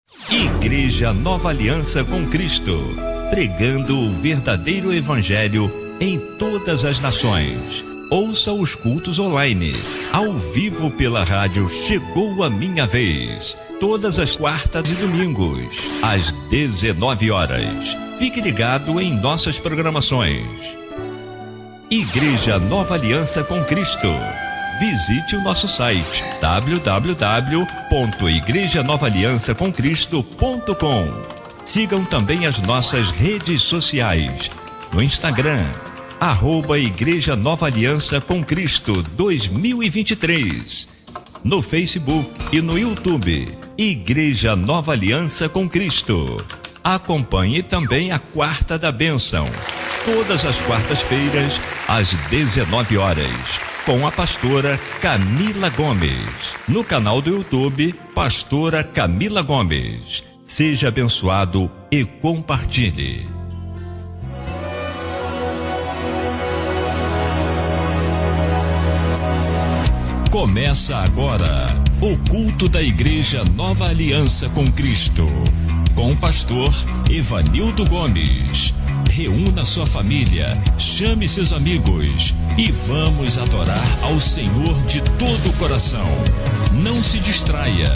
Igreja Nova Aliança com Cristo, pregando o verdadeiro evangelho em todas as nações. Ouça os cultos online, ao vivo pela rádio Chegou a Minha Vez, todas as quartas e domingos, às 19 horas. Fique ligado em nossas programações. Igreja Nova Aliança com Cristo. Visite o nosso site www.igrejanovaaliançacomcristo.com. Sigam também as nossas redes sociais no Instagram, @Igreja Nova Aliança com Cristo 2023, no Facebook e no YouTube, Igreja Nova Aliança com Cristo. Acompanhe também a Quarta da Bênção, todas as quartas-feiras, às 19 horas, com a pastora Camila Gomes, no canal do YouTube, Pastora Camila Gomes. Seja abençoado e compartilhe. Começa agora o culto da Igreja Nova Aliança com Cristo, com o pastor Evanildo Gomes. Reúna sua família, chame seus amigos e vamos adorar ao Senhor de todo o coração. Não se distraia,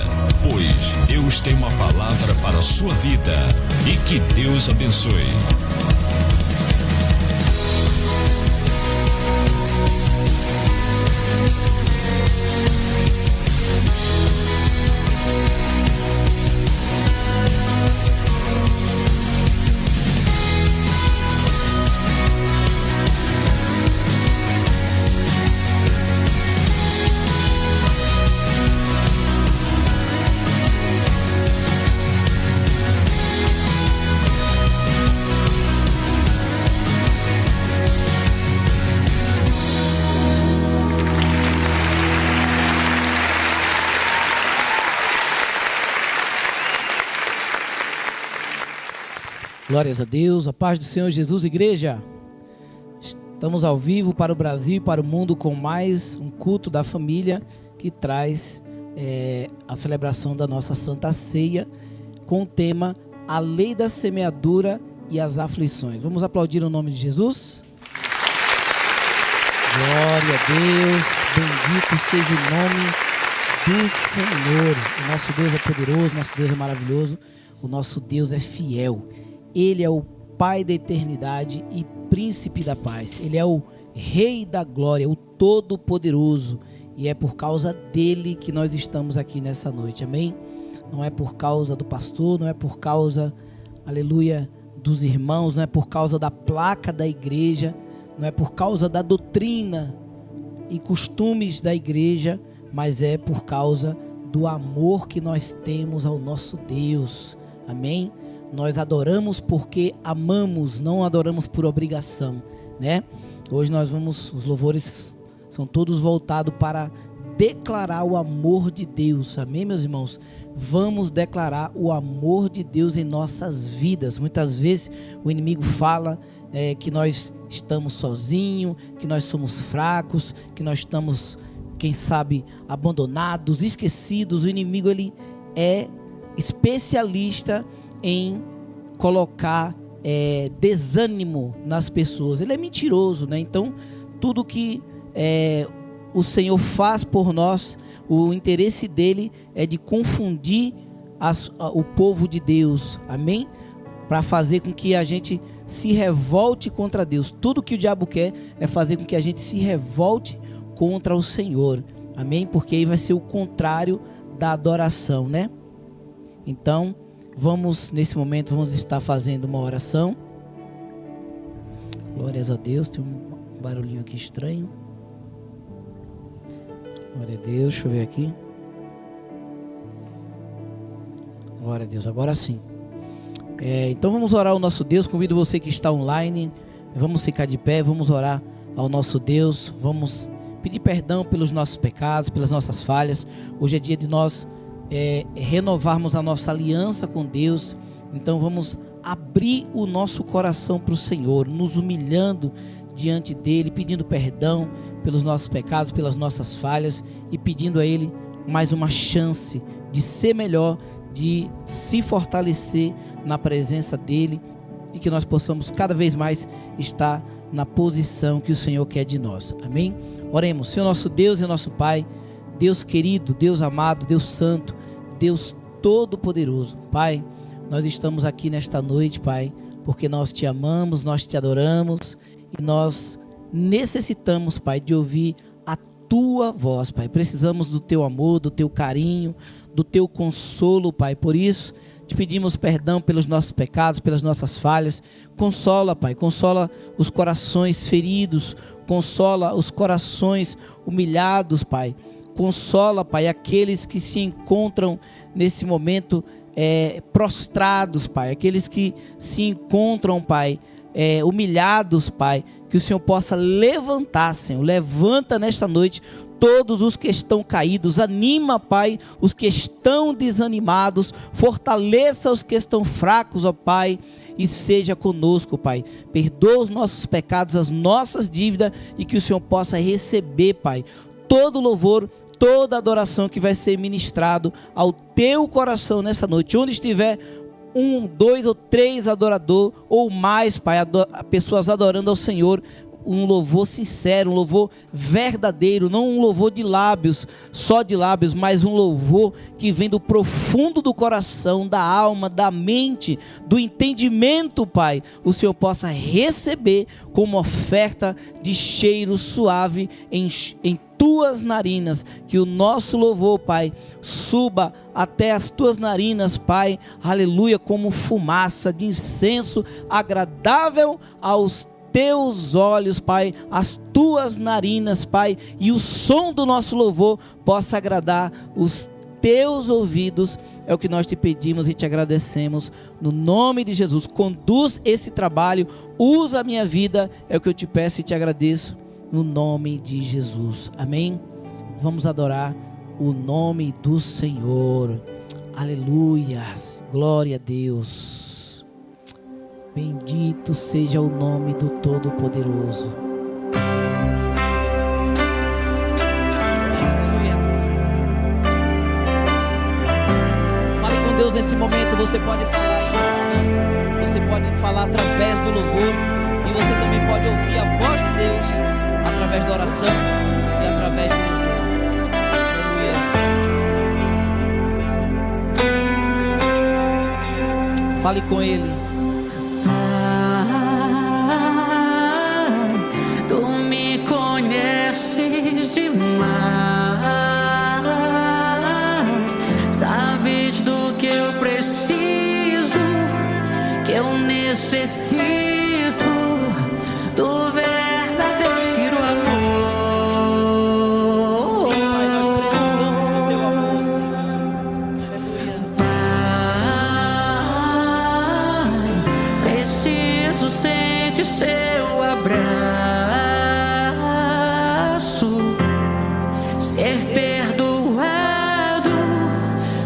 pois Deus tem uma palavra para a sua vida e que Deus abençoe. Glórias a Deus, a paz do Senhor Jesus, igreja. Estamos ao vivo para o Brasil e para o mundo com mais um culto da família que traz a celebração da nossa Santa Ceia com o tema A Lei da Semeadura e as Aflições. Vamos aplaudir o nome de Jesus? Glória a Deus, bendito seja o nome do Senhor. O nosso Deus é poderoso, nosso Deus é maravilhoso, o nosso Deus é fiel. Ele é o Pai da eternidade e Príncipe da paz. Ele é o Rei da glória, o Todo-Poderoso. E é por causa dele que nós estamos aqui nessa noite, amém? Não é por causa do pastor, não é por causa, aleluia, dos irmãos, não é por causa da placa da igreja, não é por causa da doutrina e costumes da igreja, mas é por causa do amor que nós temos ao nosso Deus, amém? Nós adoramos porque amamos, não adoramos por obrigação, né? Hoje os louvores são todos voltados para declarar o amor de Deus, amém, meus irmãos? Vamos declarar o amor de Deus em nossas vidas. Muitas vezes o inimigo fala que nós estamos sozinhos, que nós somos fracos, que nós estamos, quem sabe, abandonados, esquecidos. O inimigo, ele é especialista em colocar desânimo nas pessoas. Ele é mentiroso, né? Então, tudo que o Senhor faz por nós, o interesse dele é de confundir o povo de Deus, amém? Para fazer com que a gente se revolte contra Deus. Tudo que o diabo quer é fazer com que a gente se revolte contra o Senhor, amém? Porque aí vai ser o contrário da adoração, né? Então, nesse momento, vamos estar fazendo uma oração. Glórias a Deus. Tem um barulhinho aqui estranho. Glória a Deus. Deixa eu ver aqui. Glória a Deus. Agora sim. Então vamos orar ao nosso Deus. Convido você que está online. Vamos ficar de pé. Vamos orar ao nosso Deus. Vamos pedir perdão pelos nossos pecados, pelas nossas falhas. Hoje é dia de nós renovarmos a nossa aliança com Deus. Então vamos abrir o nosso coração para o Senhor, nos humilhando diante dele, pedindo perdão pelos nossos pecados, pelas nossas falhas e pedindo a ele mais uma chance de ser melhor, de se fortalecer na presença dEle e que nós possamos cada vez mais estar na posição que o Senhor quer de nós. Amém? Oremos. Senhor nosso Deus e nosso Pai, Deus querido, Deus amado, Deus santo, Deus todo-poderoso. Pai, nós estamos aqui nesta noite, Pai, porque nós te amamos, nós te adoramos e nós necessitamos, Pai, de ouvir a tua voz, Pai. Precisamos do teu amor, do teu carinho, do teu consolo, Pai. Por isso, te pedimos perdão pelos nossos pecados, pelas nossas falhas. Consola, Pai, consola os corações feridos, consola os corações humilhados, Pai. Consola, Pai, aqueles que se encontram nesse momento prostrados, Pai. Aqueles que se encontram, Pai, humilhados, Pai. Que o Senhor possa levantar, Senhor. Levanta nesta noite todos os que estão caídos, anima, Pai, os que estão desanimados, fortaleça os que estão fracos, ó Pai, e seja conosco, Pai. Perdoa os nossos pecados, as nossas dívidas, e que o Senhor possa receber, Pai, todo louvor, toda adoração que vai ser ministrado ao teu coração nessa noite. Onde estiver 1, 2 ou 3 adorador ou mais, Pai, pessoas adorando ao Senhor, um louvor sincero, um louvor verdadeiro, não um louvor de lábios, só de lábios, mas um louvor que vem do profundo do coração, da alma, da mente, do entendimento, Pai. O Senhor possa receber como oferta de cheiro suave em tuas narinas, que o nosso louvor, Pai, suba até as tuas narinas, Pai, aleluia, como fumaça de incenso agradável aos teus olhos, Pai, as tuas narinas, Pai, e o som do nosso louvor possa agradar os teus ouvidos. É o que nós te pedimos e te agradecemos no nome de Jesus. Conduz esse trabalho, usa a minha vida, é o que eu te peço e te agradeço no nome de Jesus. Amém? Vamos adorar o nome do Senhor. Aleluias, glória a Deus. Bendito seja o nome do Todo-Poderoso. Aleluia. Fale com Deus nesse momento. Você pode falar em oração, você pode falar através do louvor, e você também pode ouvir a voz de Deus através da oração e através do louvor. Aleluia. Fale com Ele. Demais, sabes do que eu preciso, que eu necessito do verdadeiro amor. Sim, Pai, nós precisamos do teu amor, Senhor. Pai, preciso sentir seu abraço, ser perdoado,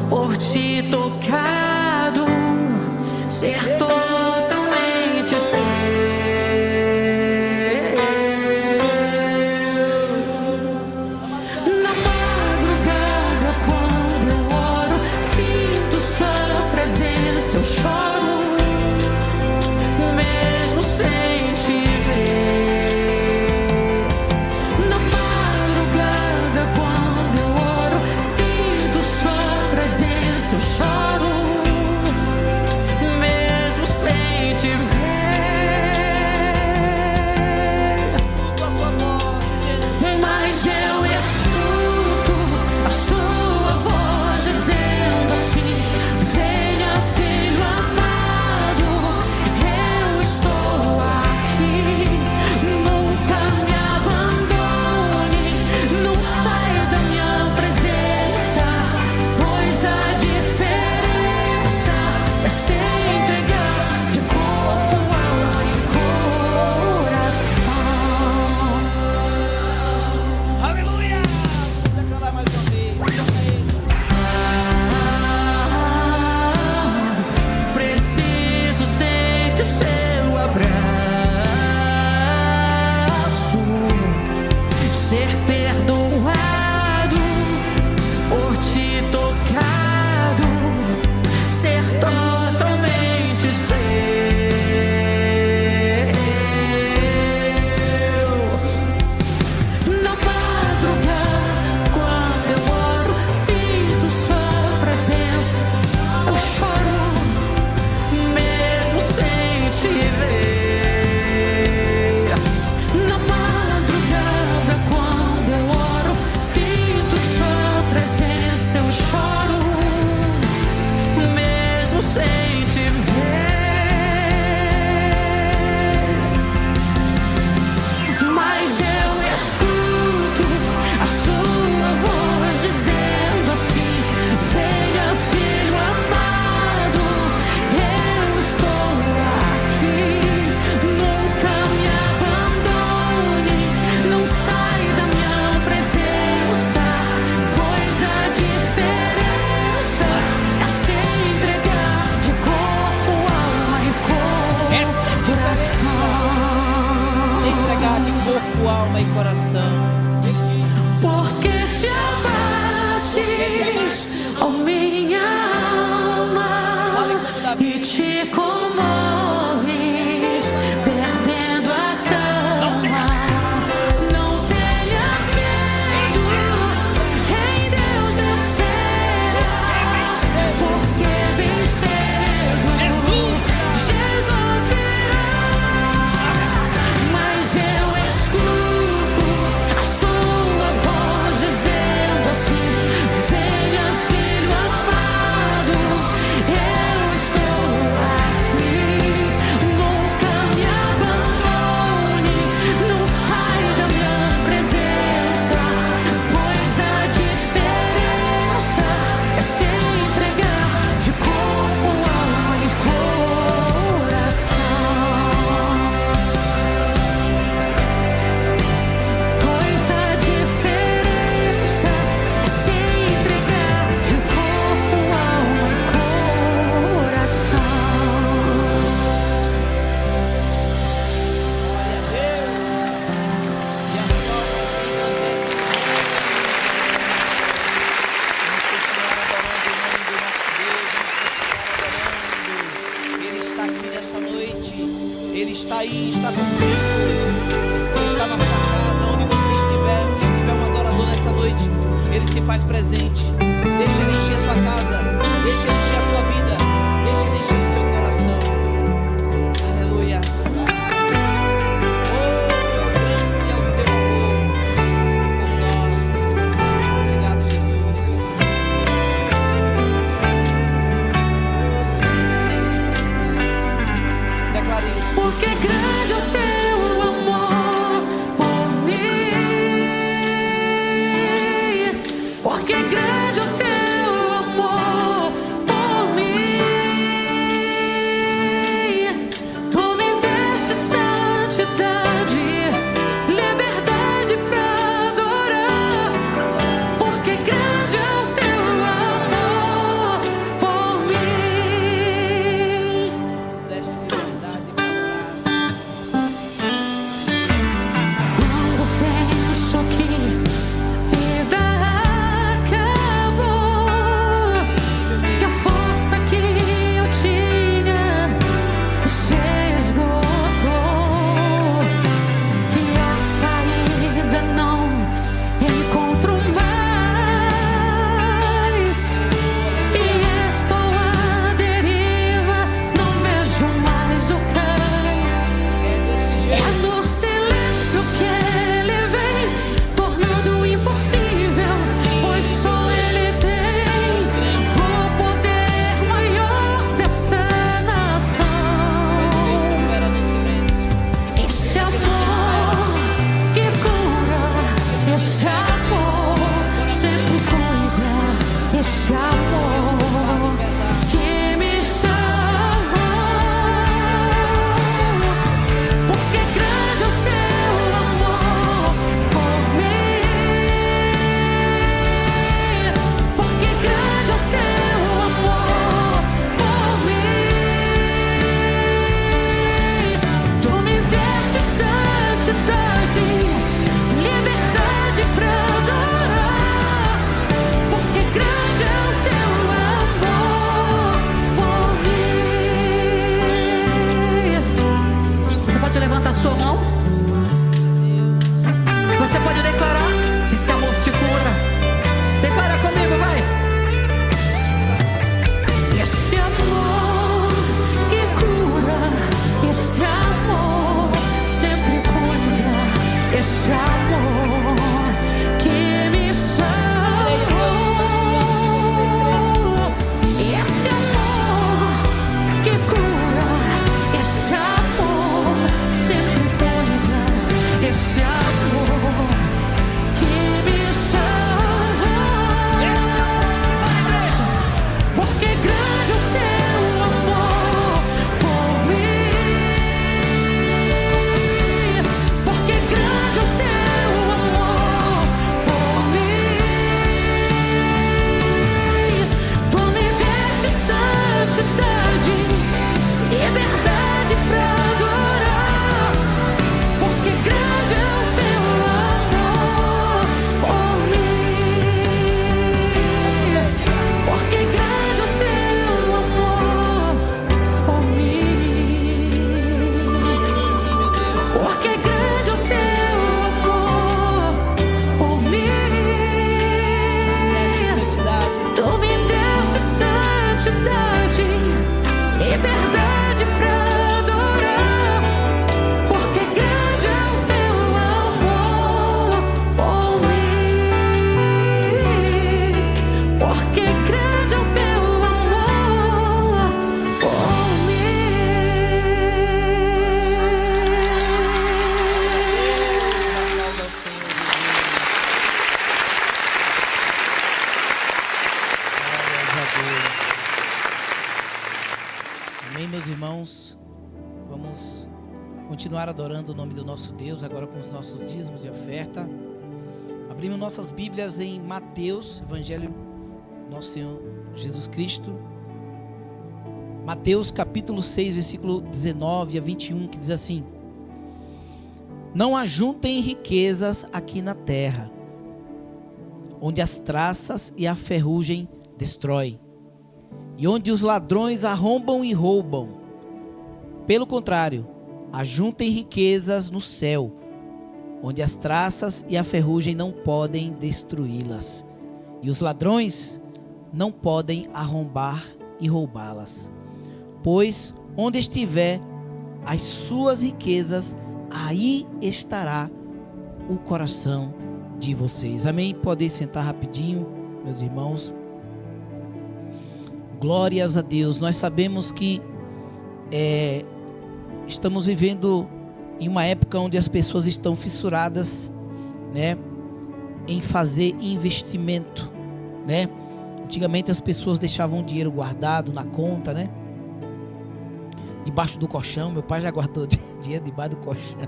por ti tocado, ser totalmente seu. coração. Porque te abates, ó minha alma, e te comoves, perdendo a calma. Não tenhas medo, em Deus espera, porque bem cedo Jesus virá. Mas eu escuto a sua voz dizendo assim: venha, filho amado, eu estou aqui. Nunca me abandone, não saia da minha presença, pois a diferença é se entregar de corpo, alma e coração. Pois a diferença é se entregar de corpo, alma e coração. Ele está aqui nessa noite. Ele está aí, está contigo. Ele está na sua casa, onde você estiver, onde estiver um adorador nessa noite, ele se faz presente. Deixa ele encher sua casa, deixa ele encher a sua vida, deixa ele encher o seu coração. Aleluia. Oh, grande é o teu amor por nós. Obrigado, Jesus. Declare isso. Porque grande é o teu amor por mim. Porque grande é o santidade, liberdade pra adorar, porque grande é o teu amor por mim, porque grande é o teu amor por Amém, meus irmãos. Vamos continuar adorando o nome do nosso Deus, agora com os nossos dízimos e oferta. Abrimos nossas Bíblias em Mateus, Evangelho do nosso Senhor Jesus Cristo. Mateus capítulo 6, versículo 19 a 21, que diz assim: Não ajuntem riquezas aqui na terra, onde as traças e a ferrugem destroem, e onde os ladrões arrombam e roubam. Pelo contrário, ajuntem riquezas no céu, onde as traças e a ferrugem não podem destruí-las, e os ladrões não podem arrombar e roubá-las. Pois onde estiver as suas riquezas, aí estará o coração de vocês. Amém? Podem sentar rapidinho, meus irmãos. Glórias a Deus. Nós sabemos que estamos vivendo em uma época onde as pessoas estão fissuradas, né, em fazer investimento, né? Antigamente as pessoas deixavam o dinheiro guardado na conta, né, debaixo do colchão. Meu pai já guardou dinheiro debaixo do colchão.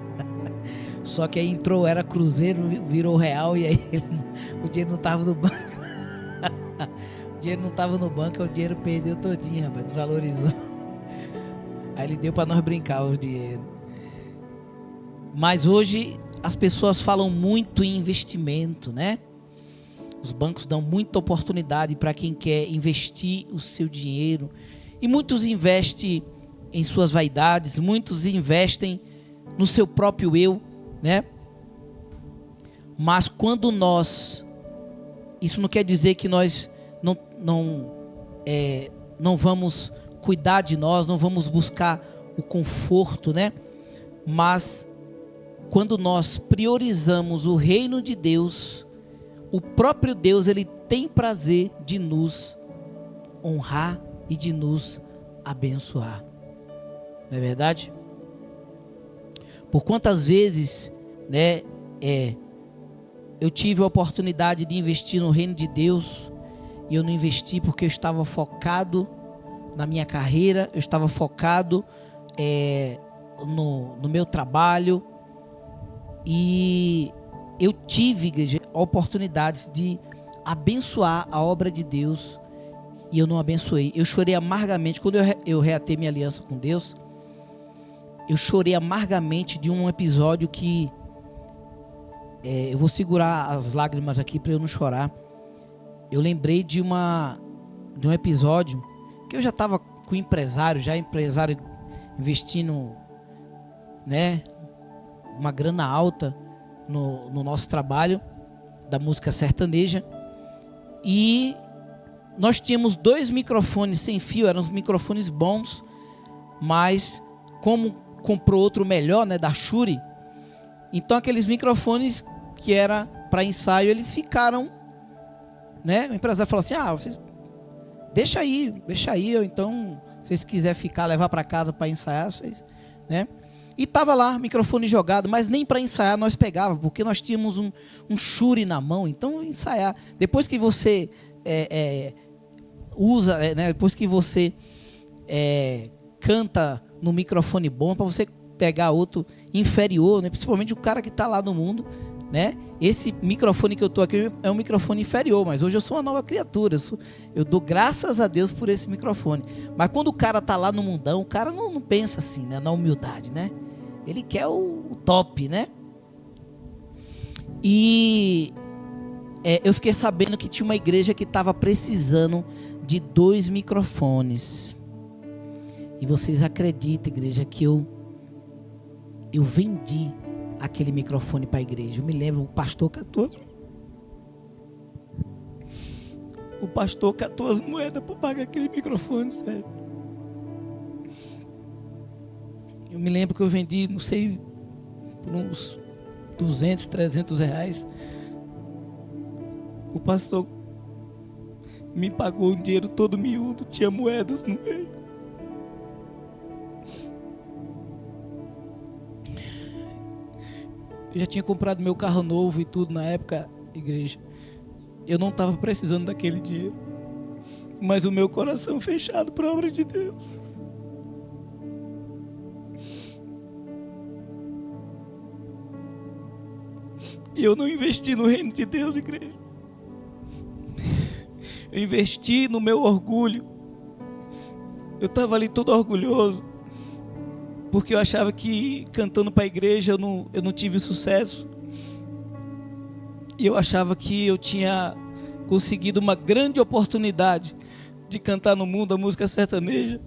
Só que aí entrou, era cruzeiro, virou real, e aí o dinheiro não estava no banco. O dinheiro não estava no banco, o dinheiro perdeu todinho, rapaz, desvalorizou. Aí ele deu para nós brincar o dinheiro. Mas hoje as pessoas falam muito em investimento, né? Os bancos dão muita oportunidade para quem quer investir o seu dinheiro. E muitos investem em suas vaidades, muitos investem no seu próprio eu, né? Mas quando isso não quer dizer que nós não vamos cuidar de nós, não vamos buscar o conforto, né? Mas quando nós priorizamos o reino de Deus, o próprio Deus, ele tem prazer de nos honrar e de nos abençoar. Não é verdade? Por quantas vezes, né, eu tive a oportunidade de investir no reino de Deus, e eu não investi porque eu estava focado na minha carreira, eu estava focado no meu trabalho, e eu tive, igreja, a oportunidade de abençoar a obra de Deus, e eu não abençoei. Eu chorei amargamente quando eu reatei minha aliança com Deus. Eu chorei amargamente de um episódio que eu vou segurar as lágrimas aqui para eu não chorar. Eu lembrei de um episódio que eu já estava com empresário investindo, né, uma grana alta no nosso trabalho da música sertaneja, e nós tínhamos 2 microfones sem fio, eram os microfones bons, mas como comprou outro melhor, né, da Shure, então aqueles microfones que era para ensaio, eles ficaram, né, o empresário falou assim: vocês deixa aí, ou então se vocês quiserem ficar, levar para casa para ensaiar, vocês, né? E tava lá, microfone jogado, mas nem para ensaiar nós pegava, porque nós tínhamos um Shure na mão. Então ensaiar, depois que você usa, né, depois que você canta no microfone bom, para você pegar outro inferior, né, principalmente o cara que está lá no mundo, né? Esse microfone que eu tô aqui é um microfone inferior, mas hoje eu sou uma nova criatura, eu dou graças a Deus por esse microfone. Mas quando o cara tá lá no mundão, o cara não pensa assim, né, na humildade, né? Ele quer o top, né? E eu fiquei sabendo que tinha uma igreja que estava precisando de 2 microfones. E vocês acreditam, igreja, que eu vendi aquele microfone para a igreja. Eu me lembro, o pastor cantou. O pastor catou as moedas para pagar aquele microfone, sério. Eu me lembro que eu vendi, não sei, por uns 200, 300 reais. O pastor me pagou um dinheiro todo miúdo, tinha moedas no meio. Eu já tinha comprado meu carro novo e tudo na época, igreja. Eu não estava precisando daquele dinheiro, mas o meu coração fechado para a obra de Deus. E eu não investi no reino de Deus, igreja. Eu investi no meu orgulho. Eu estava ali todo orgulhoso, porque eu achava que cantando para a igreja eu não tive sucesso. E eu achava que eu tinha conseguido uma grande oportunidade de cantar no mundo a música sertaneja.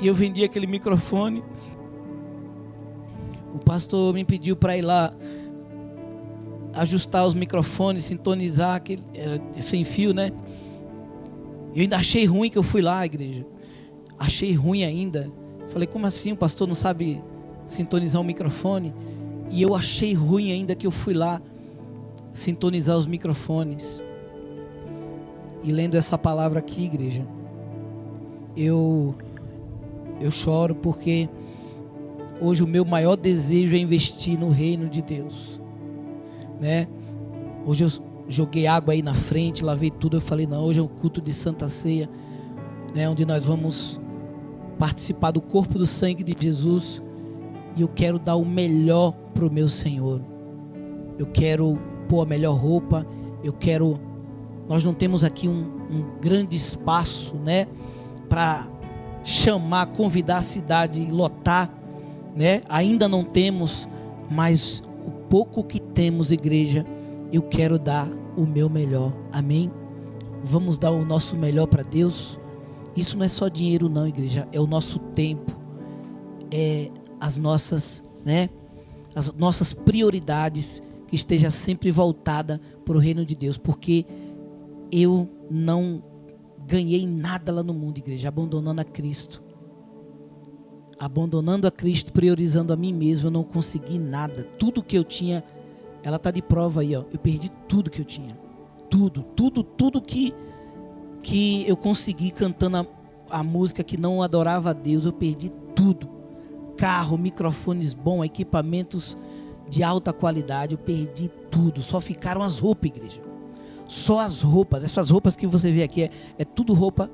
E eu vendi aquele microfone. O pastor me pediu para ir lá ajustar os microfones, sintonizar aquele sem fio, né? Eu ainda achei ruim que eu fui lá, igreja. Achei ruim ainda. Falei, como assim o pastor não sabe sintonizar o microfone? E eu achei ruim ainda que eu fui lá sintonizar os microfones. E lendo essa palavra aqui, igreja, eu choro, porque hoje o meu maior desejo é investir no reino de Deus, né? Hoje eu joguei água aí na frente, lavei tudo. Eu falei, não, hoje é o culto de Santa Ceia, né, onde nós vamos participar do corpo do sangue de Jesus. E eu quero dar o melhor para o meu Senhor. Eu quero pôr a melhor roupa. Nós não temos aqui um grande espaço, né, para chamar, convidar a cidade e lotar, né? Ainda não temos, mas o pouco que temos, igreja, eu quero dar o meu melhor. Amém? Vamos dar o nosso melhor para Deus. Isso não é só dinheiro não, igreja, é o nosso tempo, é as nossas, né, as nossas prioridades, que esteja sempre voltada para o reino de Deus, porque eu não ganhei nada lá no mundo, igreja, abandonando a Cristo, priorizando a mim mesmo, eu não consegui nada. Tudo que eu tinha, ela está de prova aí, ó, eu perdi tudo que eu tinha, tudo que eu consegui cantando a música que não adorava a Deus, eu perdi tudo. Carro, microfones bons, equipamentos de alta qualidade, eu perdi tudo. Só ficaram as roupas, igreja. Só as roupas. Essas roupas que você vê aqui é tudo roupa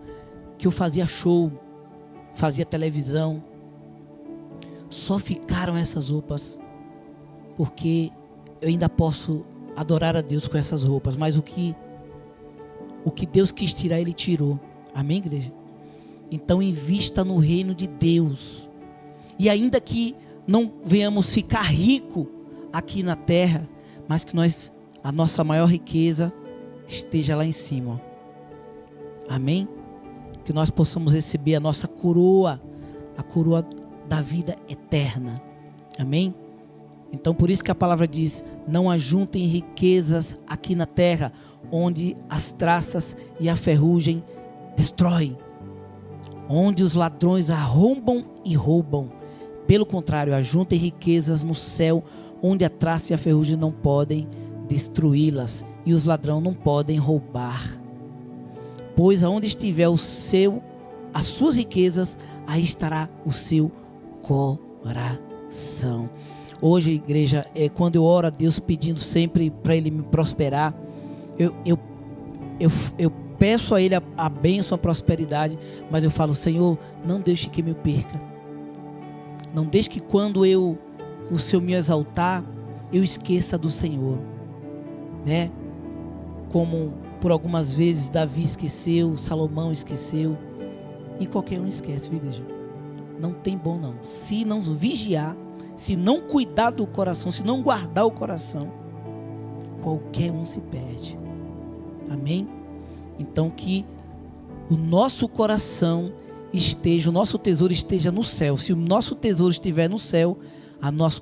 que eu fazia show, fazia televisão. Só ficaram essas roupas porque eu ainda posso adorar a Deus com essas roupas, mas o que Deus quis tirar, Ele tirou. Amém, igreja? Então invista no reino de Deus. E ainda que não venhamos ficar rico aqui na terra, mas que a nossa maior riqueza esteja lá em cima. Amém? Que nós possamos receber a nossa coroa, a coroa da vida eterna. Amém? Então por isso que a palavra diz: não ajuntem riquezas aqui na terra, onde as traças e a ferrugem destroem, onde os ladrões arrombam e roubam. Pelo contrário, ajuntem riquezas no céu, onde a traça e a ferrugem não podem destruí-las e os ladrões não podem roubar. Pois aonde estiver as suas riquezas, aí estará o seu coração. Hoje, igreja, quando eu oro a Deus pedindo sempre para Ele me prosperar, eu peço a Ele a bênção, a prosperidade, mas eu falo: Senhor, não deixe que me perca. Não deixe que quando o Senhor me exaltar, eu esqueça do Senhor, né? Como por algumas vezes Davi esqueceu, Salomão esqueceu, e qualquer um esquece, viu, igreja? Não tem bom não. Se não vigiar, se não cuidar do coração, se não guardar o coração, qualquer um se perde. Amém? Então que o nosso coração o nosso tesouro esteja no céu. Se o nosso tesouro estiver no céu,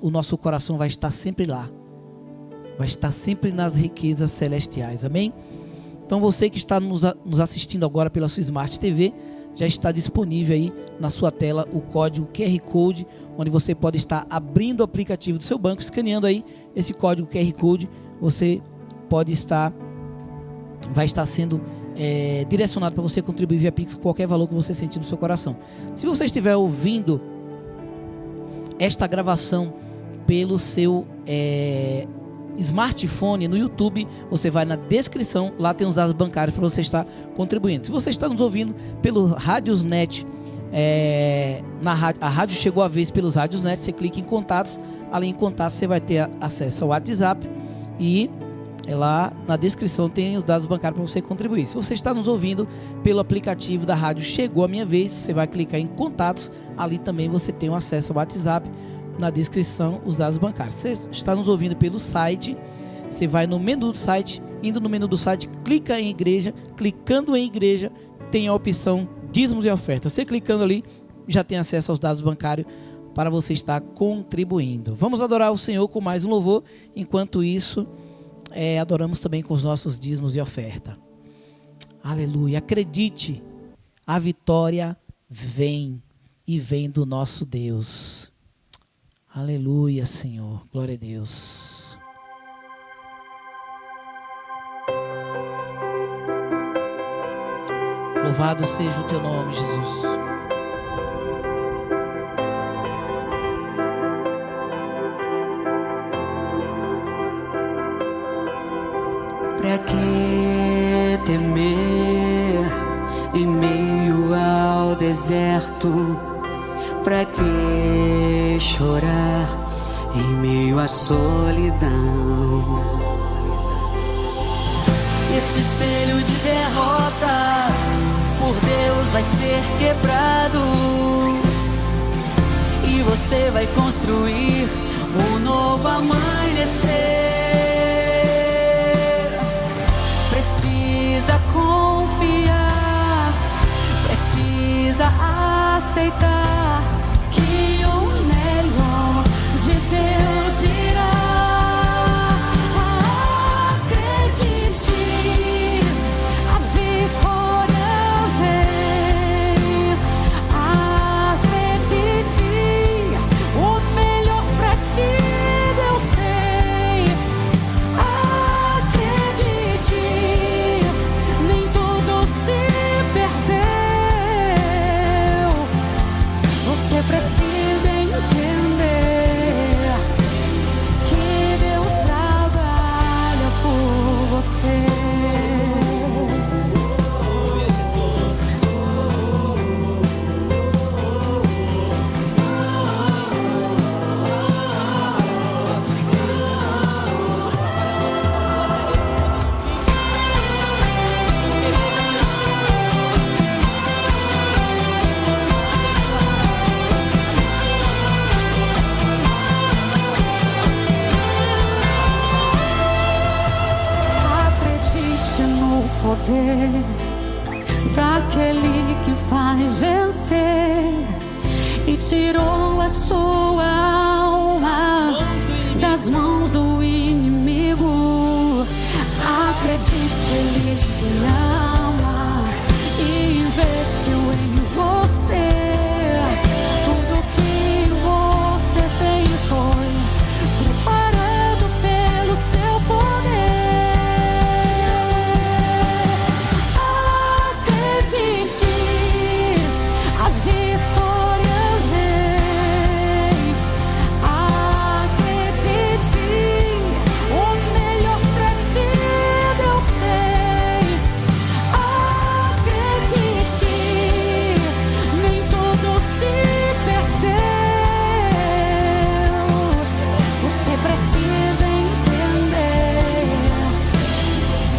o nosso coração vai estar sempre lá, vai estar sempre nas riquezas celestiais. Amém? Então você que está nos assistindo agora pela sua Smart TV, já está disponível aí na sua tela o código QR Code, onde você pode estar abrindo o aplicativo do seu banco, escaneando aí esse código QR Code, você vai estar sendo direcionado para você contribuir via Pix com qualquer valor que você sentir no seu coração. Se você estiver ouvindo esta gravação pelo seu smartphone no YouTube, você vai na descrição, lá tem os dados bancários para você estar contribuindo. Se você está nos ouvindo pelo Radiosnet, a rádio chegou a vez pelos Radiosnet, você clica em contatos, além de contatos você vai ter acesso ao WhatsApp e lá na descrição tem os dados bancários para você contribuir. Se você está nos ouvindo pelo aplicativo da rádio Chegou a Minha Vez, você vai clicar em contatos, ali também você tem o acesso ao WhatsApp, na descrição os dados bancários. Se você está nos ouvindo pelo site, você vai no menu do site, indo no menu do site, clica em igreja, clicando em igreja, tem a opção dízimos e ofertas. Você clicando ali, já tem acesso aos dados bancários para você estar contribuindo. Vamos adorar o Senhor com mais um louvor, enquanto isso adoramos também com os nossos dízimos e oferta. Aleluia. Acredite, a vitória vem e vem do nosso Deus. Aleluia, Senhor. Glória a Deus. Louvado seja o teu nome, Jesus. Pra que temer em meio ao deserto? Pra que chorar em meio à solidão? Esse espelho de derrotas por Deus vai ser quebrado e você vai construir um novo amanhecer. Precisa confiar, precisa aceitar que o melhor de Deus virá. Acredite, a vitória vem. Acredite, o melhor pra ti Deus tem. Acredite, nem tudo se perdeu. Você precisa entender que Deus trabalha por você. Acredite no poder daquele que faz vencer e tirou a sua alma das mãos do inimigo. Acredite, ele te ama e investiu em você. Tudo que você tem foi preparado pelo seu poder. Acredite, a vitória vem. Acredite, o melhor pra ti Deus tem. Acredite, nem tudo se perdeu. Você precisa entender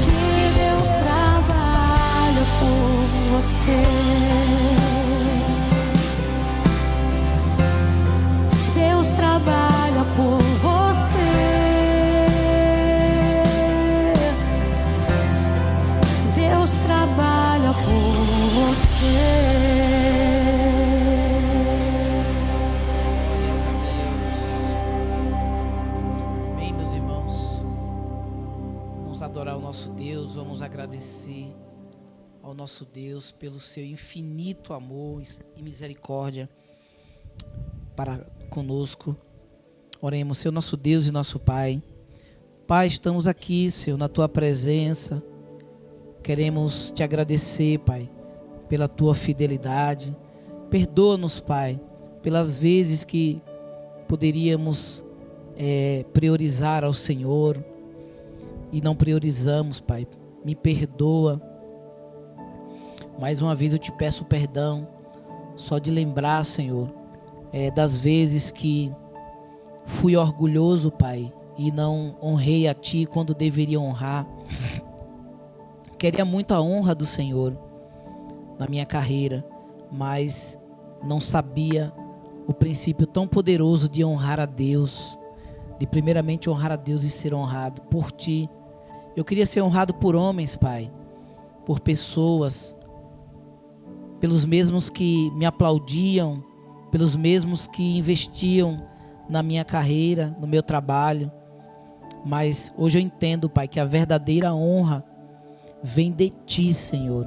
que Deus trabalha por você. Deus trabalha por você. Deus trabalha por você. Glórias a Deus. Bem, meus irmãos, vamos adorar o nosso Deus, vamos agradecer ao nosso Deus pelo seu infinito amor e misericórdia para conosco. Oremos, Senhor, nosso Deus e nosso Pai. Pai, estamos aqui, Senhor, na Tua presença. Queremos Te agradecer, Pai, pela Tua fidelidade. Perdoa-nos, Pai, pelas vezes que poderíamos priorizar ao Senhor e não priorizamos, Pai. Me perdoa. Mais uma vez eu Te peço perdão, só de lembrar, Senhor, das vezes que fui orgulhoso, Pai, e não honrei a Ti quando deveria honrar. Queria muito a honra do Senhor na minha carreira, mas não sabia o princípio tão poderoso de honrar a Deus, de primeiramente honrar a Deus e ser honrado por Ti. Eu queria ser honrado por homens, Pai, por pessoas, pelos mesmos que me aplaudiam, pelos mesmos que investiam na minha carreira, no meu trabalho. Mas hoje eu entendo, Pai, que a verdadeira honra vem de Ti, Senhor.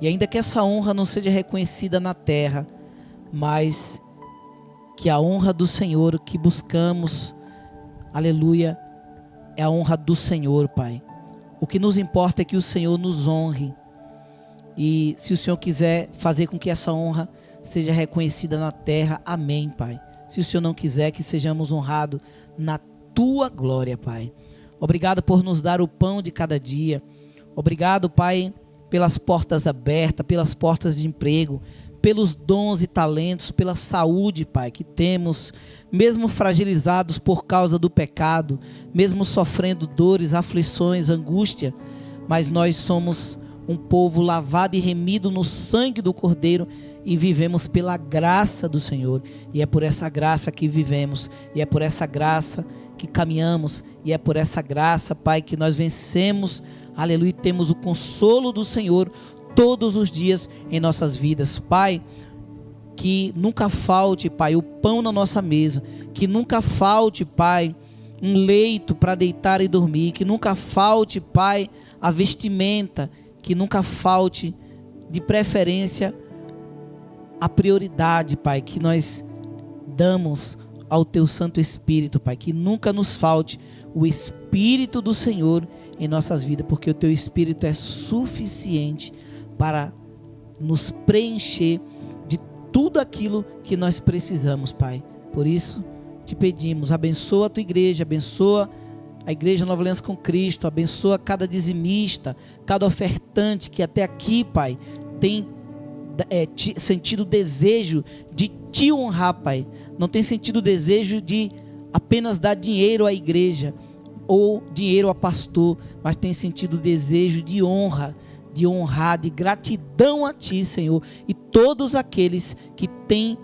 E ainda que essa honra não seja reconhecida na terra, mas que a honra do Senhor que buscamos, aleluia, é a honra do Senhor, Pai. O que nos importa é que o Senhor nos honre. E se o Senhor quiser fazer com que essa honra seja reconhecida na terra, amém, Pai. Se o Senhor não quiser, que sejamos honrados na Tua glória, Pai. Obrigado por nos dar o pão de cada dia. Obrigado, Pai, pelas portas abertas, pelas portas de emprego, pelos dons e talentos, pela saúde, Pai, que temos, mesmo fragilizados por causa do pecado, mesmo sofrendo dores, aflições, angústia, mas nós somos um povo lavado e remido no sangue do Cordeiro e vivemos pela graça do Senhor. E é por essa graça que vivemos, e é por essa graça que caminhamos, e é por essa graça, Pai, que nós vencemos, aleluia, e temos o consolo do Senhor todos os dias em nossas vidas. Pai, que nunca falte, Pai, o pão na nossa mesa, que nunca falte, Pai, um leito para deitar e dormir, que nunca falte, Pai, a vestimenta, que nunca falte, de preferência, a prioridade, Pai, que nós damos ao Teu Santo Espírito, Pai, que nunca nos falte o Espírito do Senhor em nossas vidas, porque o Teu Espírito é suficiente para nos preencher de tudo aquilo que nós precisamos, Pai. Por isso, Te pedimos, abençoa a Tua igreja, abençoa a Igreja Nova Aliança com Cristo, abençoa cada dizimista, cada ofertante que até aqui, Pai, tem sentido o desejo de Te honrar, Pai. Não tem sentido o desejo de apenas dar dinheiro à igreja ou dinheiro ao pastor, mas tem sentido o desejo de honra, de honrar, de gratidão a Ti, Senhor, e todos aqueles que têm,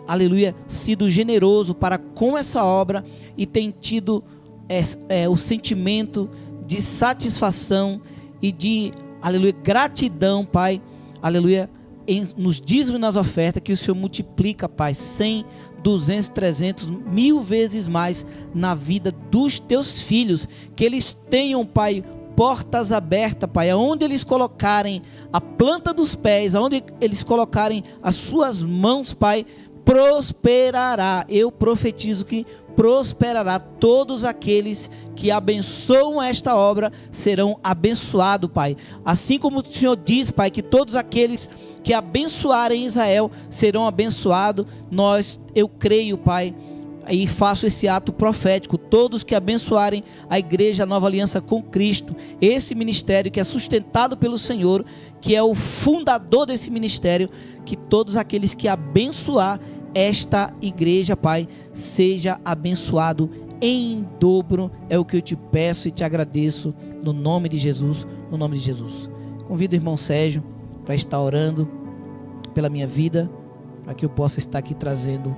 aleluia, sido generoso para com essa obra e têm tido o sentimento de satisfação e de, aleluia, gratidão, Pai, aleluia, nos dízimos e nas ofertas, que o Senhor multiplica, Pai, 100, 200, 300, 1000 vezes mais na vida dos Teus filhos, que eles tenham, Pai, portas abertas, Pai, aonde eles colocarem a planta dos pés, aonde eles colocarem as suas mãos, Pai, prosperará. Eu profetizo que prosperará. Todos aqueles que abençoam esta obra serão abençoados, Pai. Assim como o Senhor diz, Pai, que todos aqueles que abençoarem Israel serão abençoados. Eu creio, Pai, e faço esse ato profético. Todos que abençoarem a Igreja Nova Aliança com Cristo, esse ministério que é sustentado pelo Senhor, que é o fundador desse ministério, que todos aqueles que abençoar esta igreja, Pai, seja abençoado em dobro. É o que eu Te peço e Te agradeço, no nome de Jesus, no nome de Jesus. Convido o irmão Sérgio para estar orando pela minha vida, para que eu possa estar aqui trazendo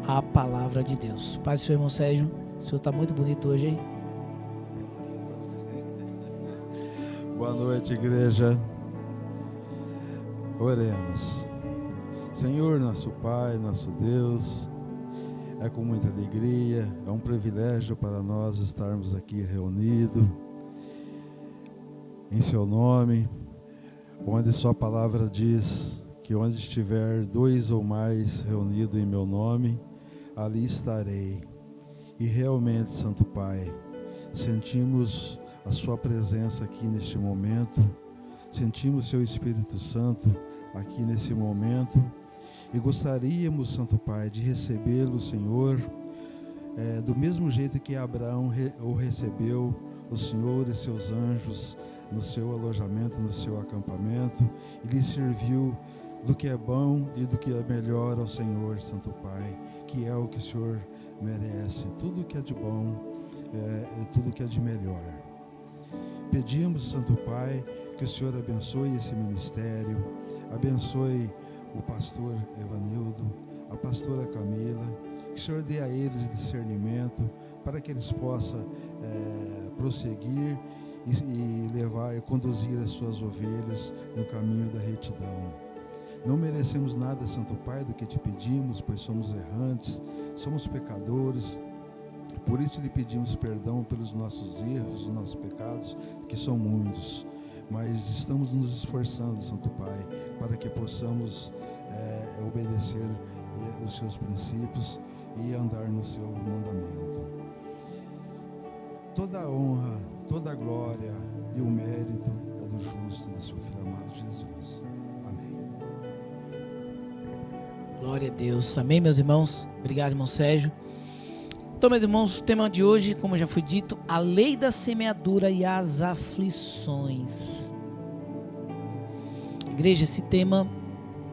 a palavra de Deus. Pai, Senhor, irmão Sérgio, o Senhor está muito bonito hoje, hein? Boa noite, igreja. Oremos. Senhor, nosso Pai, nosso Deus, é com muita alegria, é um privilégio para nós estarmos aqui reunidos em seu nome, onde sua palavra diz que onde estiver 2 ou mais reunidos em meu nome, ali estarei. E realmente, Santo Pai, sentimos a sua presença aqui neste momento, sentimos seu Espírito Santo aqui nesse momento, e gostaríamos, Santo Pai, de recebê-lo, Senhor, do mesmo jeito que Abraão o recebeu, o Senhor e seus anjos, no seu alojamento, no seu acampamento, e lhe serviu do que é bom e do que é melhor ao Senhor, Santo Pai, que é o que o Senhor merece, tudo que é de bom, tudo que é de melhor. Pedimos, Santo Pai, que o Senhor abençoe esse ministério, abençoe o pastor Evanildo, a pastora Camila, que o Senhor dê a eles discernimento para que eles possam prosseguir e levar e conduzir as suas ovelhas no caminho da retidão. Não merecemos nada, Santo Pai, do que te pedimos, pois somos errantes, somos pecadores. Por isso lhe pedimos perdão pelos nossos erros, os nossos pecados, que são muitos. Mas estamos nos esforçando, Santo Pai, para que possamos obedecer os seus princípios e andar no seu mandamento. Toda a honra, toda a glória e o mérito é do justo e do seu Filho amado Jesus. Amém. Glória a Deus. Amém, meus irmãos. Obrigado, irmão Sérgio. Então, meus irmãos, o tema de hoje, como já foi dito, a lei da semeadura e as aflições. Igreja, esse tema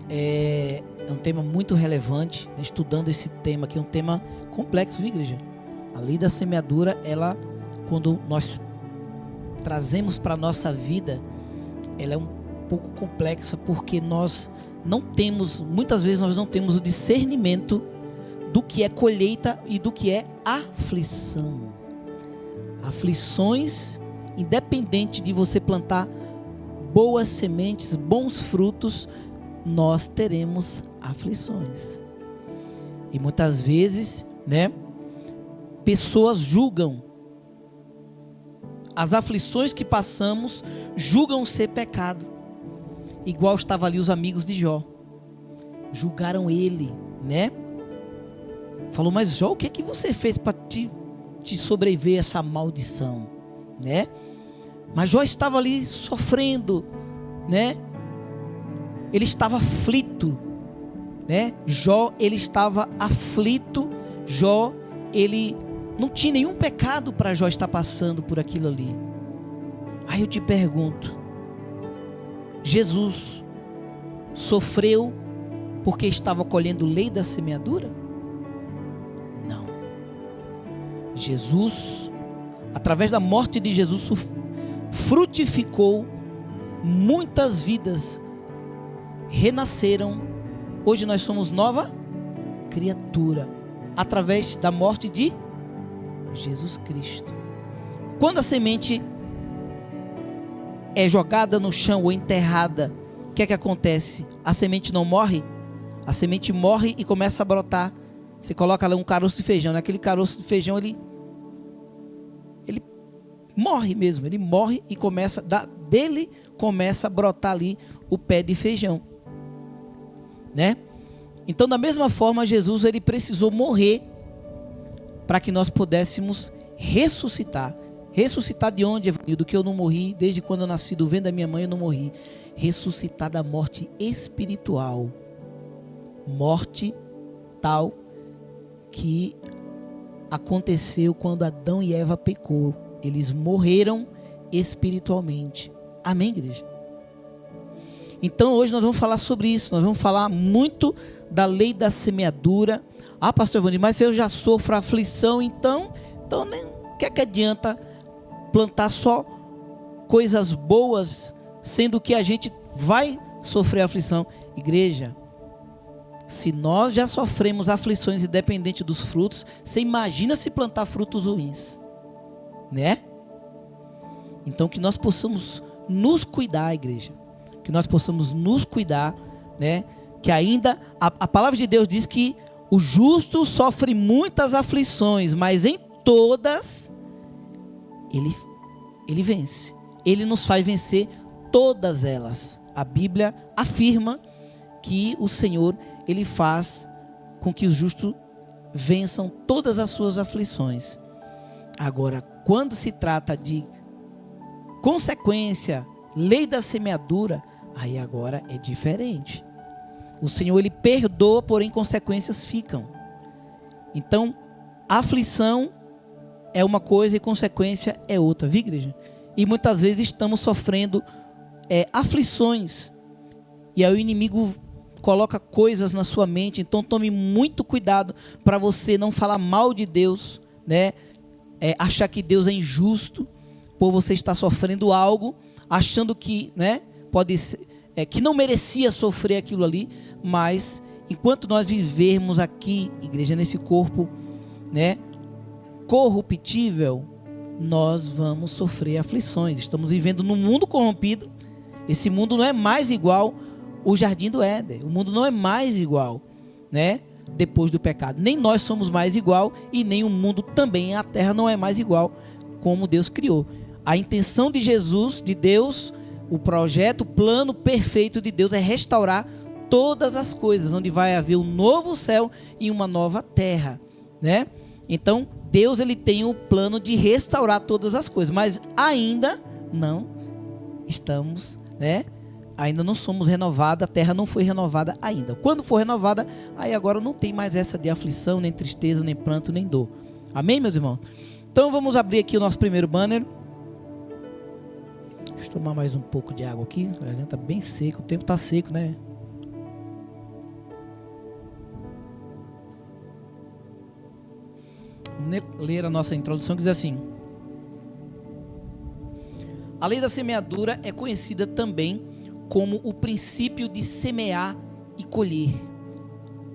é um tema muito relevante. Estudando esse tema aqui, é um tema complexo, viu, igreja? A lei da semeadura, ela, quando nós trazemos para a nossa vida, ela é um pouco complexa, porque nós não temos, muitas vezes nós não temos o discernimento do que é colheita e do que é aflição. Aflições, independente de você plantar boas sementes, bons frutos, nós teremos aflições. E muitas vezes, pessoas julgam as aflições que passamos, julgam ser pecado. Igual estavam ali os amigos de Jó. Julgaram ele, Falou, mas Jó, o que é que você fez para te sobreviver essa maldição, Mas Jó estava ali sofrendo, Ele estava aflito, Jó, ele estava aflito. Jó, ele não tinha nenhum pecado para Jó estar passando por aquilo ali. Aí eu te pergunto, Jesus sofreu porque estava colhendo lei da semeadura? Não. Jesus, através da morte de Jesus, frutificou, muitas vidas renasceram. Hoje nós somos nova criatura, através da morte de Jesus Cristo. Quando a semente é jogada no chão ou enterrada, o que é que acontece? A semente não morre? A semente morre e começa a brotar. Você coloca lá um caroço de feijão, aquele caroço de feijão ele morre mesmo, ele morre e dele começa a brotar ali o pé de feijão, Então, da mesma forma, Jesus ele precisou morrer para que nós pudéssemos ressuscitar. Ressuscitar de onde, Evanildo? Que eu não morri desde quando eu nasci, do ventre da minha mãe eu não morri. Ressuscitar da morte espiritual, morte tal que aconteceu quando Adão e Eva pecou. Eles morreram espiritualmente. Amém, igreja? Então hoje nós vamos falar sobre isso. Nós vamos falar muito da lei da semeadura. Ah, pastor Evandro, mas eu já sofro aflição, então nem que adianta plantar só coisas boas, sendo que a gente vai sofrer aflição. Igreja, se nós já sofremos aflições independente dos frutos, você imagina se plantar frutos ruins, Então que nós possamos nos cuidar, igreja, que nós possamos nos cuidar, que ainda a palavra de Deus diz que o justo sofre muitas aflições, mas em todas ele vence. Ele nos faz vencer todas elas. A Bíblia afirma que o Senhor, Ele faz com que os justos vençam todas as suas aflições. Agora, quando se trata de consequência, lei da semeadura, aí agora é diferente. O Senhor, Ele perdoa, porém consequências ficam. Então, aflição é uma coisa e consequência é outra, viu, igreja? E muitas vezes estamos sofrendo aflições, e aí o inimigo coloca coisas na sua mente. Então tome muito cuidado para você não falar mal de Deus, né? Achar que Deus é injusto por você estar sofrendo algo, achando que, né, pode ser, que não merecia sofrer aquilo ali. Mas enquanto nós vivermos aqui, igreja, nesse corpo, né, corruptível, nós vamos sofrer aflições. Estamos vivendo num mundo corrompido. Esse mundo não é mais igual o jardim do Éden. O mundo não é mais igual, né, depois do pecado. Nem nós somos mais igual, e nem o mundo também, a terra não é mais igual como Deus criou. A intenção de Jesus, de Deus, o projeto, o plano perfeito de Deus é restaurar todas as coisas, onde vai haver um novo céu e uma nova terra, né? Então, Deus, ele tem o plano de restaurar todas as coisas, mas ainda não estamos, né? Ainda não somos renovados, a terra não foi renovada ainda. Quando for renovada, aí agora não tem mais essa de aflição, nem tristeza, nem pranto, nem dor. Amém, meus irmãos? Então vamos abrir aqui o nosso primeiro banner. Deixa eu tomar mais um pouco de água aqui. A garganta tá bem seca, o tempo tá seco, né? Vamos ler a nossa introdução, que diz assim: a lei da semeadura é conhecida também como o princípio de semear e colher.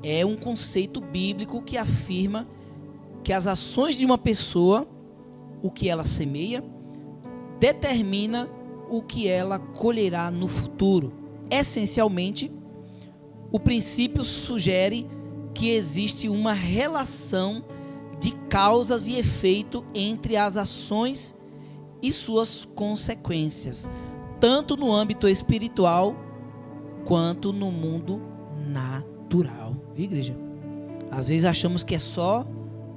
É um conceito bíblico que afirma que as ações de uma pessoa, o que ela semeia, determina o que ela colherá no futuro. Essencialmente, o princípio sugere que existe uma relação de causas e efeito entre as ações e suas consequências, tanto no âmbito espiritual quanto no mundo natural. Igreja, às vezes achamos que é só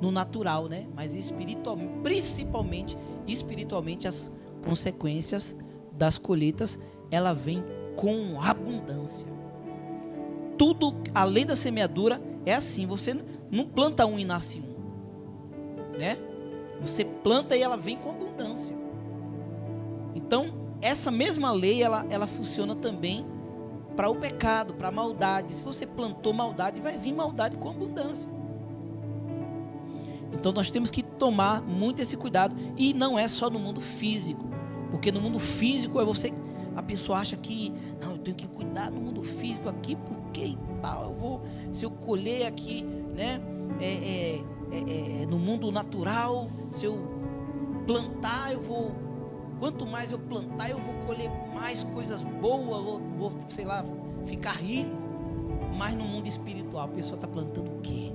no natural, né? Mas espiritualmente, principalmente espiritualmente, as consequências das colheitas, ela vem com abundância. Tudo, a lei da semeadura é assim. Você não planta um e nasce um, né? Você planta e ela vem com abundância. Então, essa mesma lei, ela funciona também para o pecado, para a maldade. Se você plantou maldade, vai vir maldade com abundância. Então nós temos que tomar muito esse cuidado. E não é só no mundo físico. Porque no mundo físico, a pessoa acha que, não, eu tenho que cuidar no mundo físico aqui, porque tal, se eu colher aqui, né, no mundo natural, se eu plantar, quanto mais eu plantar, eu vou colher mais coisas boas, vou, sei lá, ficar rico. Mas no mundo espiritual, a pessoa está plantando o quê?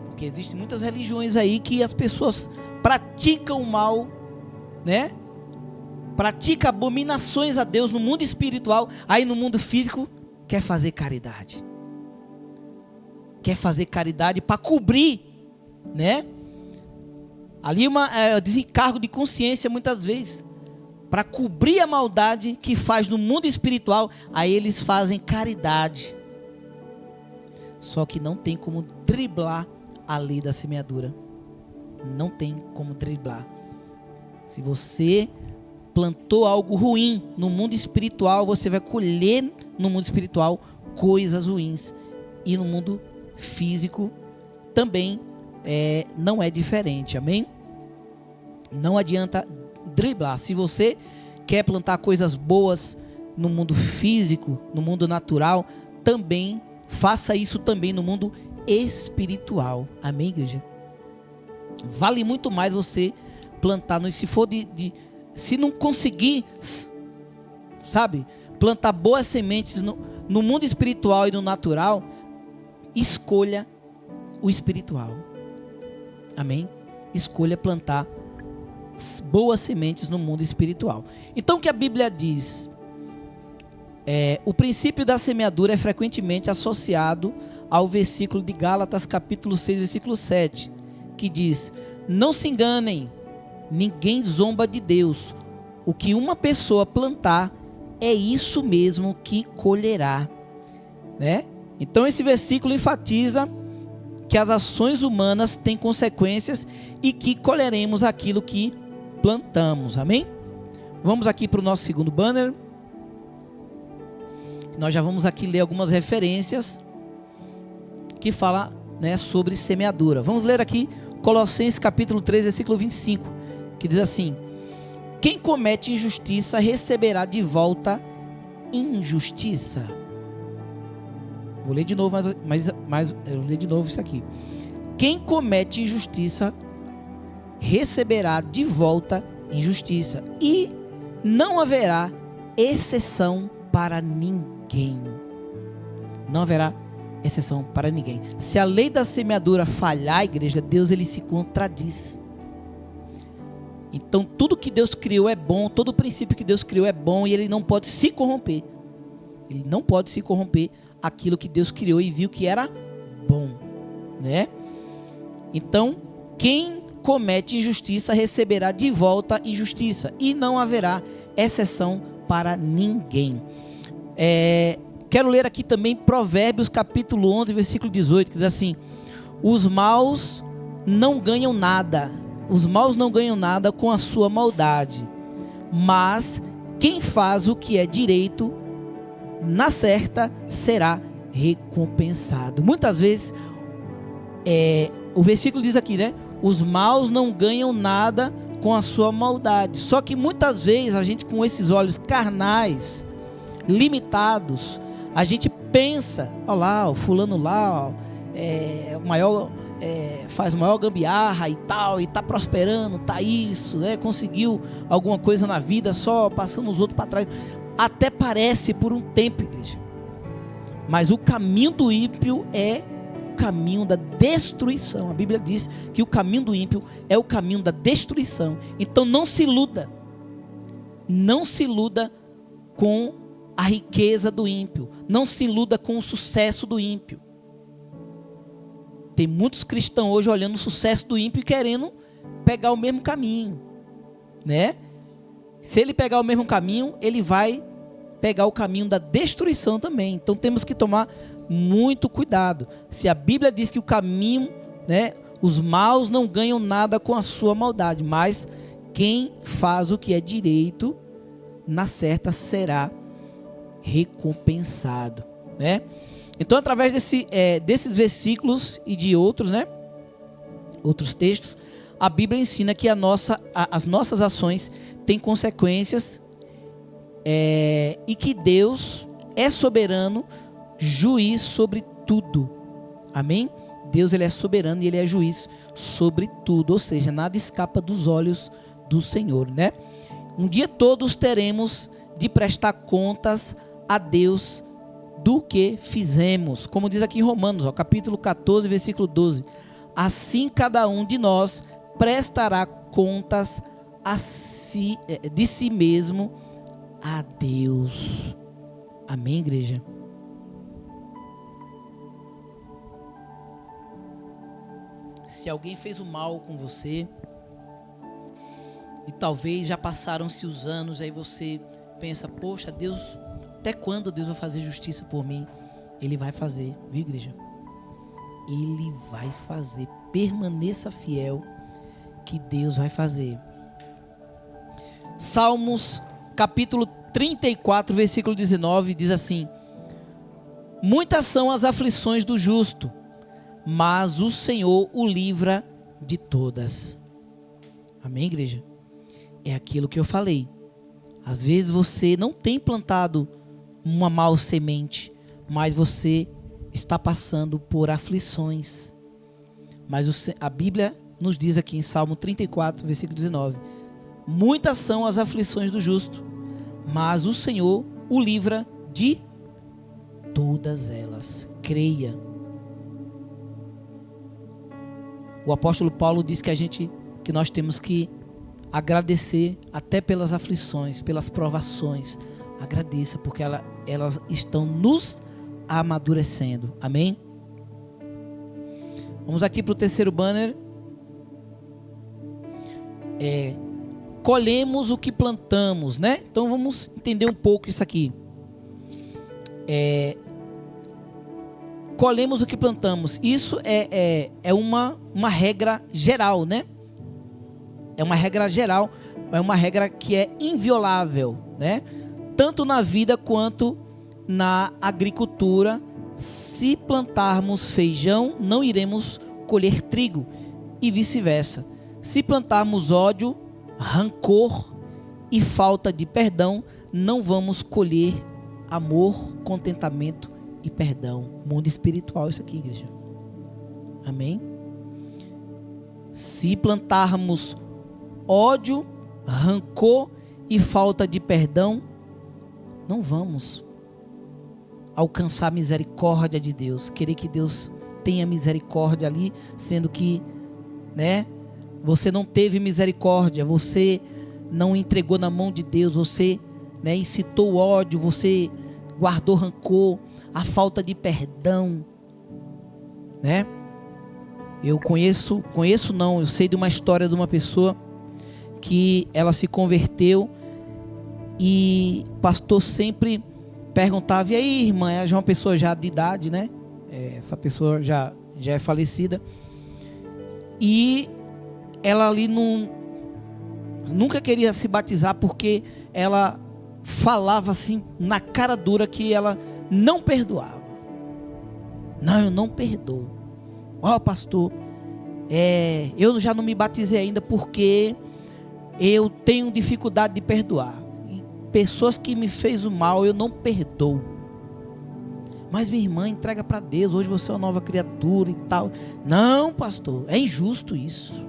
Porque existem muitas religiões aí que as pessoas praticam o mal, né? Pratica abominações a Deus no mundo espiritual. Aí no mundo físico quer fazer caridade. Quer fazer caridade para cobrir, né? Ali desencargo de consciência muitas vezes. Para cobrir a maldade que faz no mundo espiritual. Aí eles fazem caridade. Só que não tem como driblar a lei da semeadura. Não tem como driblar. Se você plantou algo ruim no mundo espiritual, você vai colher no mundo espiritual coisas ruins. E no mundo físico também não é diferente. Amém? Não adianta driblar. Se você quer plantar coisas boas no mundo físico, no mundo natural, também faça isso também no mundo espiritual. Amém, igreja? Vale muito mais você plantar, se não conseguir, sabe, plantar boas sementes no mundo espiritual e no natural, escolha o espiritual. Amém? Escolha plantar boas sementes no mundo espiritual. Então o que a Bíblia diz? O princípio da semeadura é frequentemente associado ao versículo de Gálatas capítulo 6, versículo 7, que diz: não se enganem, ninguém zomba de Deus. O que uma pessoa plantar, é isso mesmo que colherá. Né? Então esse versículo enfatiza que as ações humanas têm consequências e que colheremos aquilo que plantamos. Amém? Vamos aqui para o nosso segundo banner. Nós já vamos aqui ler algumas referências que falam, né, sobre semeadura. Vamos ler aqui Colossenses capítulo 3, versículo 25, que diz assim: quem comete injustiça receberá de volta injustiça. Vou ler de novo, mas eu vou ler de novo isso aqui. Quem comete injustiça receberá de volta injustiça, e não haverá exceção para ninguém. Não haverá exceção para ninguém. Se a lei da semeadura falhar, igreja, Deus ele se contradiz. Então tudo que Deus criou é bom, todo princípio que Deus criou é bom, e ele não pode se corromper. Ele não pode se corromper aquilo que Deus criou e viu que era bom, né? Então, quem comete injustiça receberá de volta injustiça, e não haverá exceção para ninguém. Quero ler aqui também Provérbios capítulo 11, versículo 18, que diz assim: os maus não ganham nada, os maus não ganham nada com a sua maldade, mas quem faz o que é direito, na certa será recompensado. Muitas vezes, o versículo diz aqui, né? Os maus não ganham nada com a sua maldade. Só que muitas vezes a gente, com esses olhos carnais, limitados, a gente pensa: olha lá, o fulano lá, o maior, faz maior gambiarra e tal, e tá prosperando, tá isso, né? Conseguiu alguma coisa na vida, só passando os outros para trás. Até parece por um tempo, igreja, mas o caminho do ímpio é o caminho da destruição. A Bíblia diz que o caminho do ímpio é o caminho da destruição. Então não se iluda, não se iluda com a riqueza do ímpio, não se iluda com o sucesso do ímpio. Tem muitos cristãos hoje olhando o sucesso do ímpio e querendo pegar o mesmo caminho, né? Se ele pegar o mesmo caminho, ele vai pegar o caminho da destruição também. Então temos que tomar muito cuidado. Se a Bíblia diz que o caminho, né, os maus não ganham nada com a sua maldade, mas quem faz o que é direito, na certa será recompensado, né? Então, através desses versículos e de outros, né, outros textos, a Bíblia ensina que as nossas ações têm consequências, e que Deus é soberano, juiz sobre tudo. Amém? Deus ele é soberano e ele é juiz sobre tudo, ou seja, nada escapa dos olhos do Senhor, né? Um dia todos teremos de prestar contas a Deus do que fizemos, como diz aqui em Romanos, capítulo 14, versículo 12. Assim cada um de nós prestará contas de si mesmo a Deus. Amém, igreja? Se alguém fez o mal com você, e talvez já passaram-se os anos, aí você pensa: poxa, Deus, até quando Deus vai fazer justiça por mim? Ele vai fazer, viu, igreja? Ele vai fazer. Permaneça fiel, que Deus vai fazer. Salmos capítulo 34, versículo 19, diz assim: muitas são as aflições do justo, mas o Senhor o livra de todas. Amém, igreja? É aquilo que eu falei. Às vezes você não tem plantado uma mal semente, mas você está passando por aflições. Mas a Bíblia nos diz aqui em Salmo 34, versículo 19: muitas são as aflições do justo, mas o Senhor o livra de todas elas. Creia. O apóstolo Paulo diz que nós temos que agradecer até pelas aflições, pelas provações. Agradeça, porque elas estão nos amadurecendo. Amém? Vamos aqui para o terceiro banner. Colhemos o que plantamos, né? Então vamos entender um pouco isso aqui. Colhemos o que plantamos. Isso é uma regra geral, né? É uma regra geral, é uma regra que é inviolável, né? Tanto na vida quanto na agricultura. Se plantarmos feijão, não iremos colher trigo, e vice-versa. Se plantarmos ódio, rancor e falta de perdão, não vamos colher amor, contentamento e perdão. Mundo espiritual isso aqui, igreja. Amém? Se plantarmos ódio, rancor e falta de perdão, não vamos alcançar a misericórdia de Deus. Querer que Deus tenha misericórdia ali, sendo que, né, você não teve misericórdia, você não entregou na mão de Deus, você, né, incitou ódio, você guardou rancor, a falta de perdão, né? Eu eu sei de uma história de uma pessoa que ela se converteu e o pastor sempre perguntava: e aí, irmã? Ela já é uma pessoa já de idade, né? Essa pessoa já é falecida. E ela ali nunca queria se batizar, porque ela falava assim na cara dura que ela não perdoava. Não, eu não perdoo. Ó, pastor, eu já não me batizei ainda porque eu tenho dificuldade de perdoar. E pessoas que me fez o mal, eu não perdoo. Mas minha irmã, entrega para Deus, hoje você é uma nova criatura e tal. Não, pastor, é injusto isso.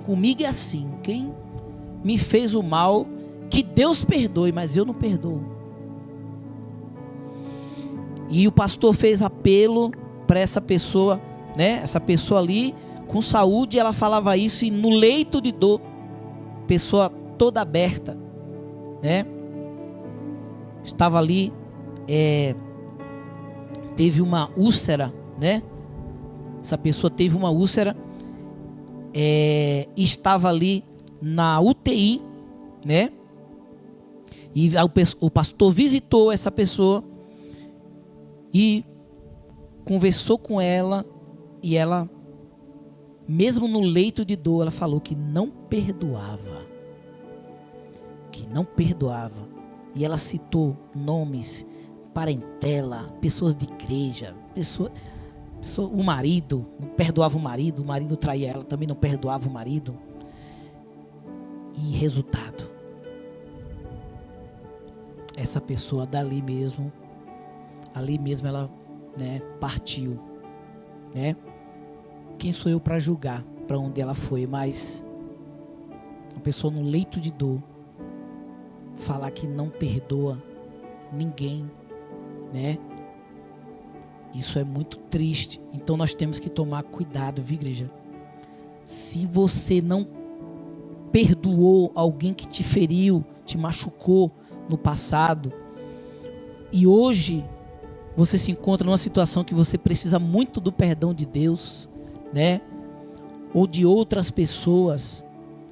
Comigo é assim, quem me fez o mal, que Deus perdoe, mas eu não perdoo. E o pastor fez apelo para essa pessoa, né? Essa pessoa ali, com saúde, ela falava isso, e no leito de dor, pessoa toda aberta, né? Estava ali, teve uma úlcera, né? Essa pessoa teve uma úlcera, estava ali na UTI, né? E o pastor visitou essa pessoa e conversou com ela, e ela, mesmo no leito de dor, ela falou que não perdoava. E ela citou nomes, parentela, pessoas de igreja, o marido, não perdoava o marido traía ela, também não perdoava o marido. E resultado, essa pessoa ali mesmo ela, né, partiu, né? Quem sou eu para julgar para onde ela foi? Mas a pessoa no leito de dor falar que não perdoa ninguém, né? Isso é muito triste. Então nós temos que tomar cuidado, viu, igreja? Se você não perdoou alguém que te feriu, te machucou no passado, e hoje você se encontra numa situação que você precisa muito do perdão de Deus, né? Ou de outras pessoas,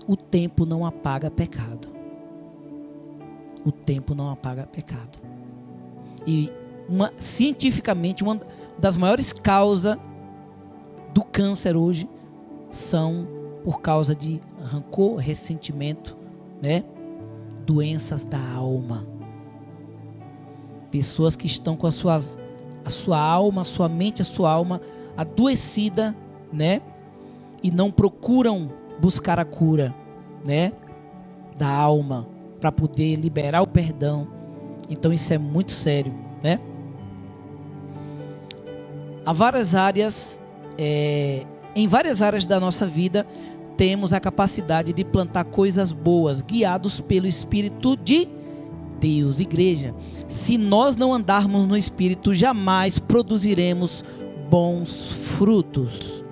o tempo não apaga pecado. O tempo não apaga pecado. E cientificamente, uma das maiores causas do câncer hoje são por causa de rancor, ressentimento, né? Doenças da alma. Pessoas que estão com a sua alma, a sua mente, a sua alma adoecida, né? E não procuram buscar a cura, né? Da alma, para poder liberar o perdão. Então isso é muito sério, né? Há várias áreas, em várias áreas da nossa vida, temos a capacidade de plantar coisas boas, guiados pelo Espírito de Deus. Igreja, se nós não andarmos no Espírito, jamais produziremos bons frutos.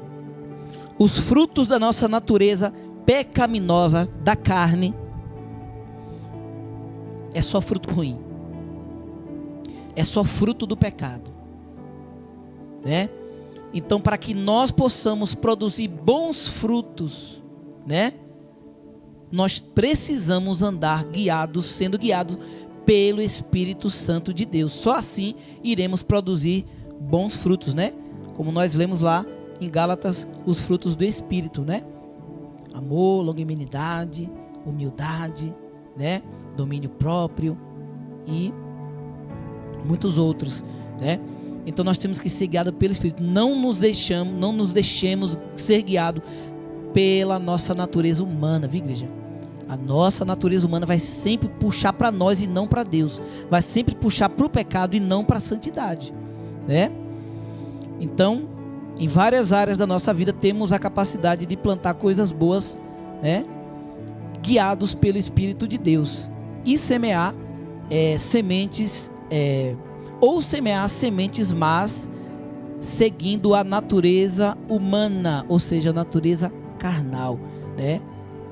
Os frutos da nossa natureza pecaminosa da carne, é só fruto ruim. É só fruto do pecado, né? Então, para que nós possamos produzir bons frutos, né? Nós precisamos andar sendo guiados pelo Espírito Santo de Deus. Só assim iremos produzir bons frutos, né? Como nós lemos lá em Gálatas, os frutos do Espírito, né? Amor, longanimidade, humildade, né? Domínio próprio e muitos outros, né? Então nós temos que ser guiados pelo Espírito. Não nos deixemos ser guiados pela nossa natureza humana, viu, igreja? A nossa natureza humana vai sempre puxar para nós e não para Deus. Vai sempre puxar para o pecado e não para a santidade, né? Então, em várias áreas da nossa vida temos a capacidade de plantar coisas boas, né? Guiados pelo Espírito de Deus. E semear sementes, ou semear sementes más, seguindo a natureza humana, ou seja, a natureza carnal, né?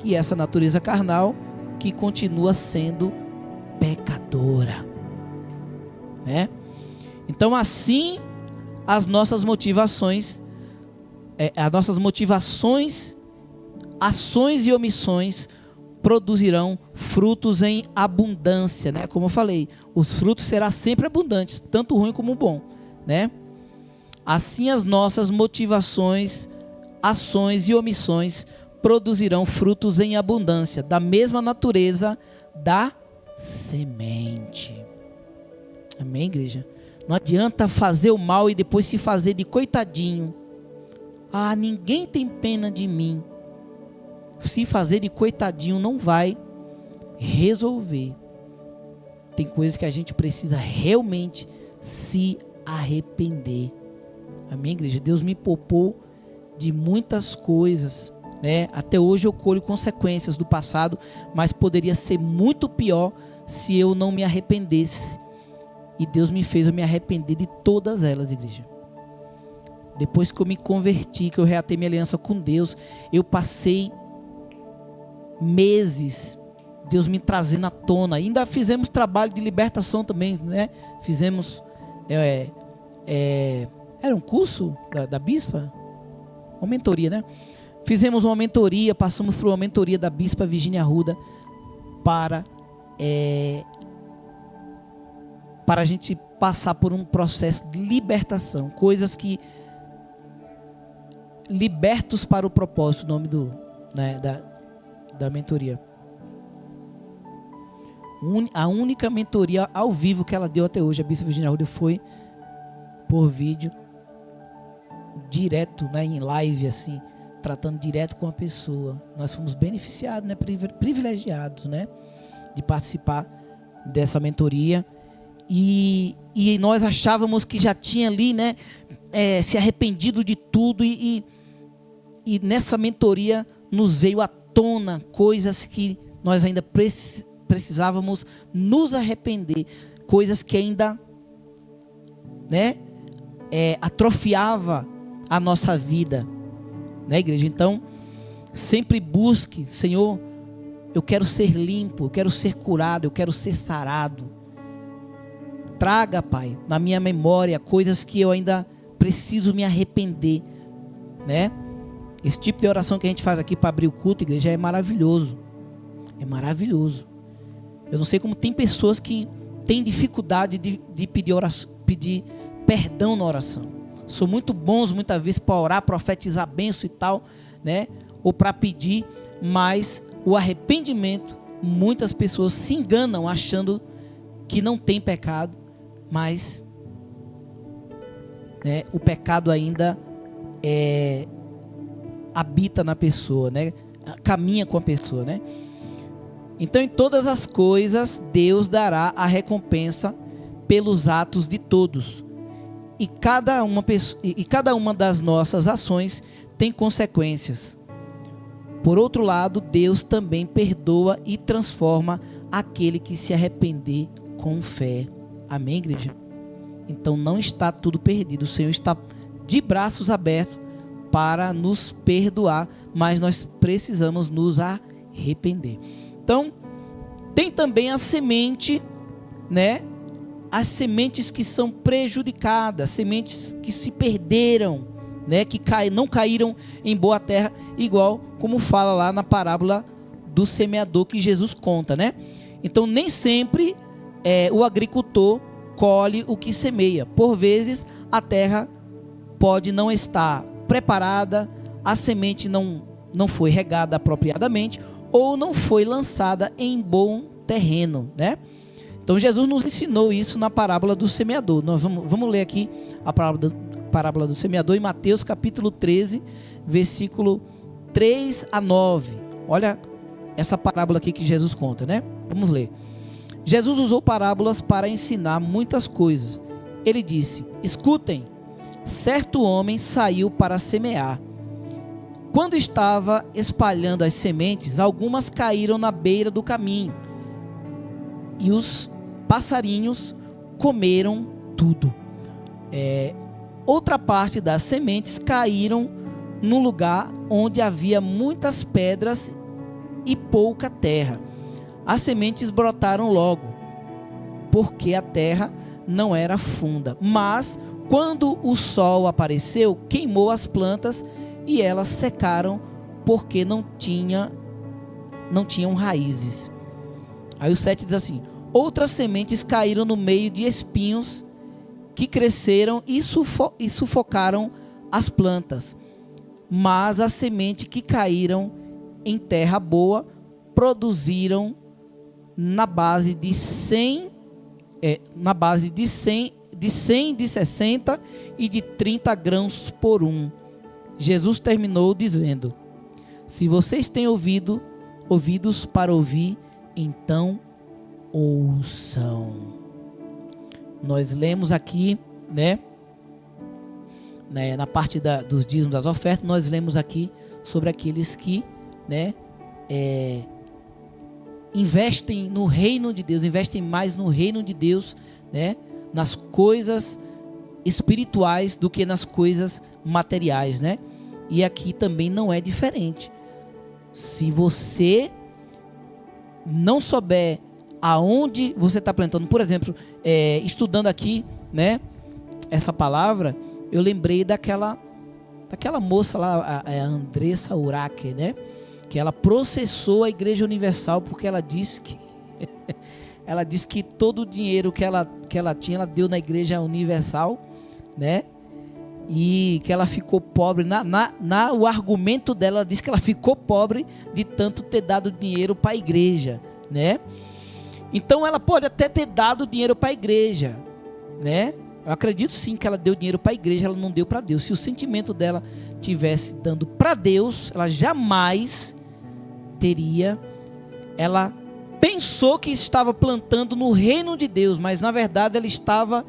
E essa natureza carnal que continua sendo pecadora, né? Então, assim, as nossas motivações, ações e omissões produzirão frutos em abundância, né? Como eu falei, os frutos serão sempre abundantes, tanto ruim como bom, né? Assim, as nossas motivações, ações e omissões produzirão frutos em abundância, da mesma natureza da semente. Amém, igreja? Não adianta fazer o mal e depois se fazer de coitadinho. Ah, ninguém tem pena de mim. Se fazer de coitadinho não vai resolver. Tem coisas que a gente precisa realmente se arrepender. Amém, igreja? Deus me poupou de muitas coisas, né? Até hoje eu colho consequências do passado, mas poderia ser muito pior se eu não me arrependesse. E Deus me fez eu me arrepender de todas elas, igreja. Depois que eu me converti, que eu reatei minha aliança com Deus, eu passei meses, Deus me trazendo à tona. Ainda fizemos trabalho de libertação também, né? Fizemos era um curso da Bispa, uma mentoria, né? Fizemos uma mentoria, passamos por uma mentoria da Bispa Virgínia Arruda para a gente passar por um processo de libertação, coisas que libertos para o propósito, o nome da mentoria. A única mentoria ao vivo que ela deu até hoje, a Bispa Virgínia Arruda, foi por vídeo, direto, né, em live, assim, tratando direto com a pessoa. Nós fomos beneficiados, né, privilegiados, né, de participar dessa mentoria. E nós achávamos que já tinha ali, né, se arrependido de tudo, e nessa mentoria nos veio à tona coisas que nós ainda precisávamos nos arrepender, coisas que ainda, né, atrofiava a nossa vida, né, igreja? Então, sempre busque, Senhor, eu quero ser limpo, eu quero ser curado, eu quero ser sarado. Traga, Pai, na minha memória coisas que eu ainda preciso me arrepender, né? Esse tipo de oração que a gente faz aqui para abrir o culto, igreja, é maravilhoso. É maravilhoso. Eu não sei como tem pessoas que têm dificuldade de pedir perdão na oração. São muito bons muitas vezes para orar, profetizar bênção e tal, né? Ou para pedir, mas o arrependimento, muitas pessoas se enganam achando que não tem pecado, mas, né, o pecado ainda habita na pessoa, né? Caminha com a pessoa, né? Então, em todas as coisas, Deus dará a recompensa pelos atos de todos. E cada uma das nossas ações tem consequências. Por outro lado, Deus também perdoa e transforma aquele que se arrepender com fé. Amém, igreja? Então não está tudo perdido. O Senhor está de braços abertos para nos perdoar, mas nós precisamos nos arrepender. Então, tem também a semente, né? As sementes que são prejudicadas, sementes que se perderam, né? Que não caíram em boa terra, igual como fala lá na parábola do semeador que Jesus conta, né? Então, nem sempre o agricultor colhe o que semeia. Por vezes, a terra pode não estar preparada, a semente não foi regada apropriadamente ou não foi lançada em bom terreno, né? Então Jesus nos ensinou isso na parábola do semeador. Nós vamos ler aqui a parábola do semeador em Mateus capítulo 13, versículo 3 a 9. Olha essa parábola aqui que Jesus conta, né? Vamos ler. Jesus usou parábolas para ensinar muitas coisas. Ele disse: escutem, certo homem saiu para semear. Quando estava espalhando as sementes, algumas caíram na beira do caminho, e os passarinhos comeram tudo. Outra parte das sementes caíram num lugar onde havia muitas pedras e pouca terra. As sementes brotaram logo, porque a terra não era funda. Mas, quando o sol apareceu, queimou as plantas e elas secaram, porque não tinham raízes. Aí o 7 diz assim: outras sementes caíram no meio de espinhos que cresceram e sufocaram as plantas. Mas as sementes que caíram em terra boa produziram na base de 100, de 60 e de 30 grãos por um. Jesus terminou dizendo: se vocês têm ouvidos para ouvir, então ouçam. Nós lemos aqui, né, na parte dos dízimos das ofertas, nós lemos aqui sobre aqueles que, né, investem no reino de Deus, investem mais no reino de Deus, né, nas coisas espirituais do que nas coisas materiais, né? E aqui também não é diferente. Se você não souber aonde você está plantando, por exemplo, estudando aqui, né, essa palavra, eu lembrei daquela moça lá, a Andressa Urach, né, que ela processou a Igreja Universal porque ela disse que todo o dinheiro que ela tinha, ela deu na Igreja Universal, né, e que ela ficou pobre. O argumento dela, ela disse que ela ficou pobre de tanto ter dado dinheiro para a igreja, né? Então ela pode até ter dado dinheiro para a igreja, né? Eu acredito sim que ela deu dinheiro para a igreja, ela não deu para Deus. Se o sentimento dela tivesse dando para Deus, ela jamais teria. Ela pensou que estava plantando no reino de Deus, mas na verdade ela estava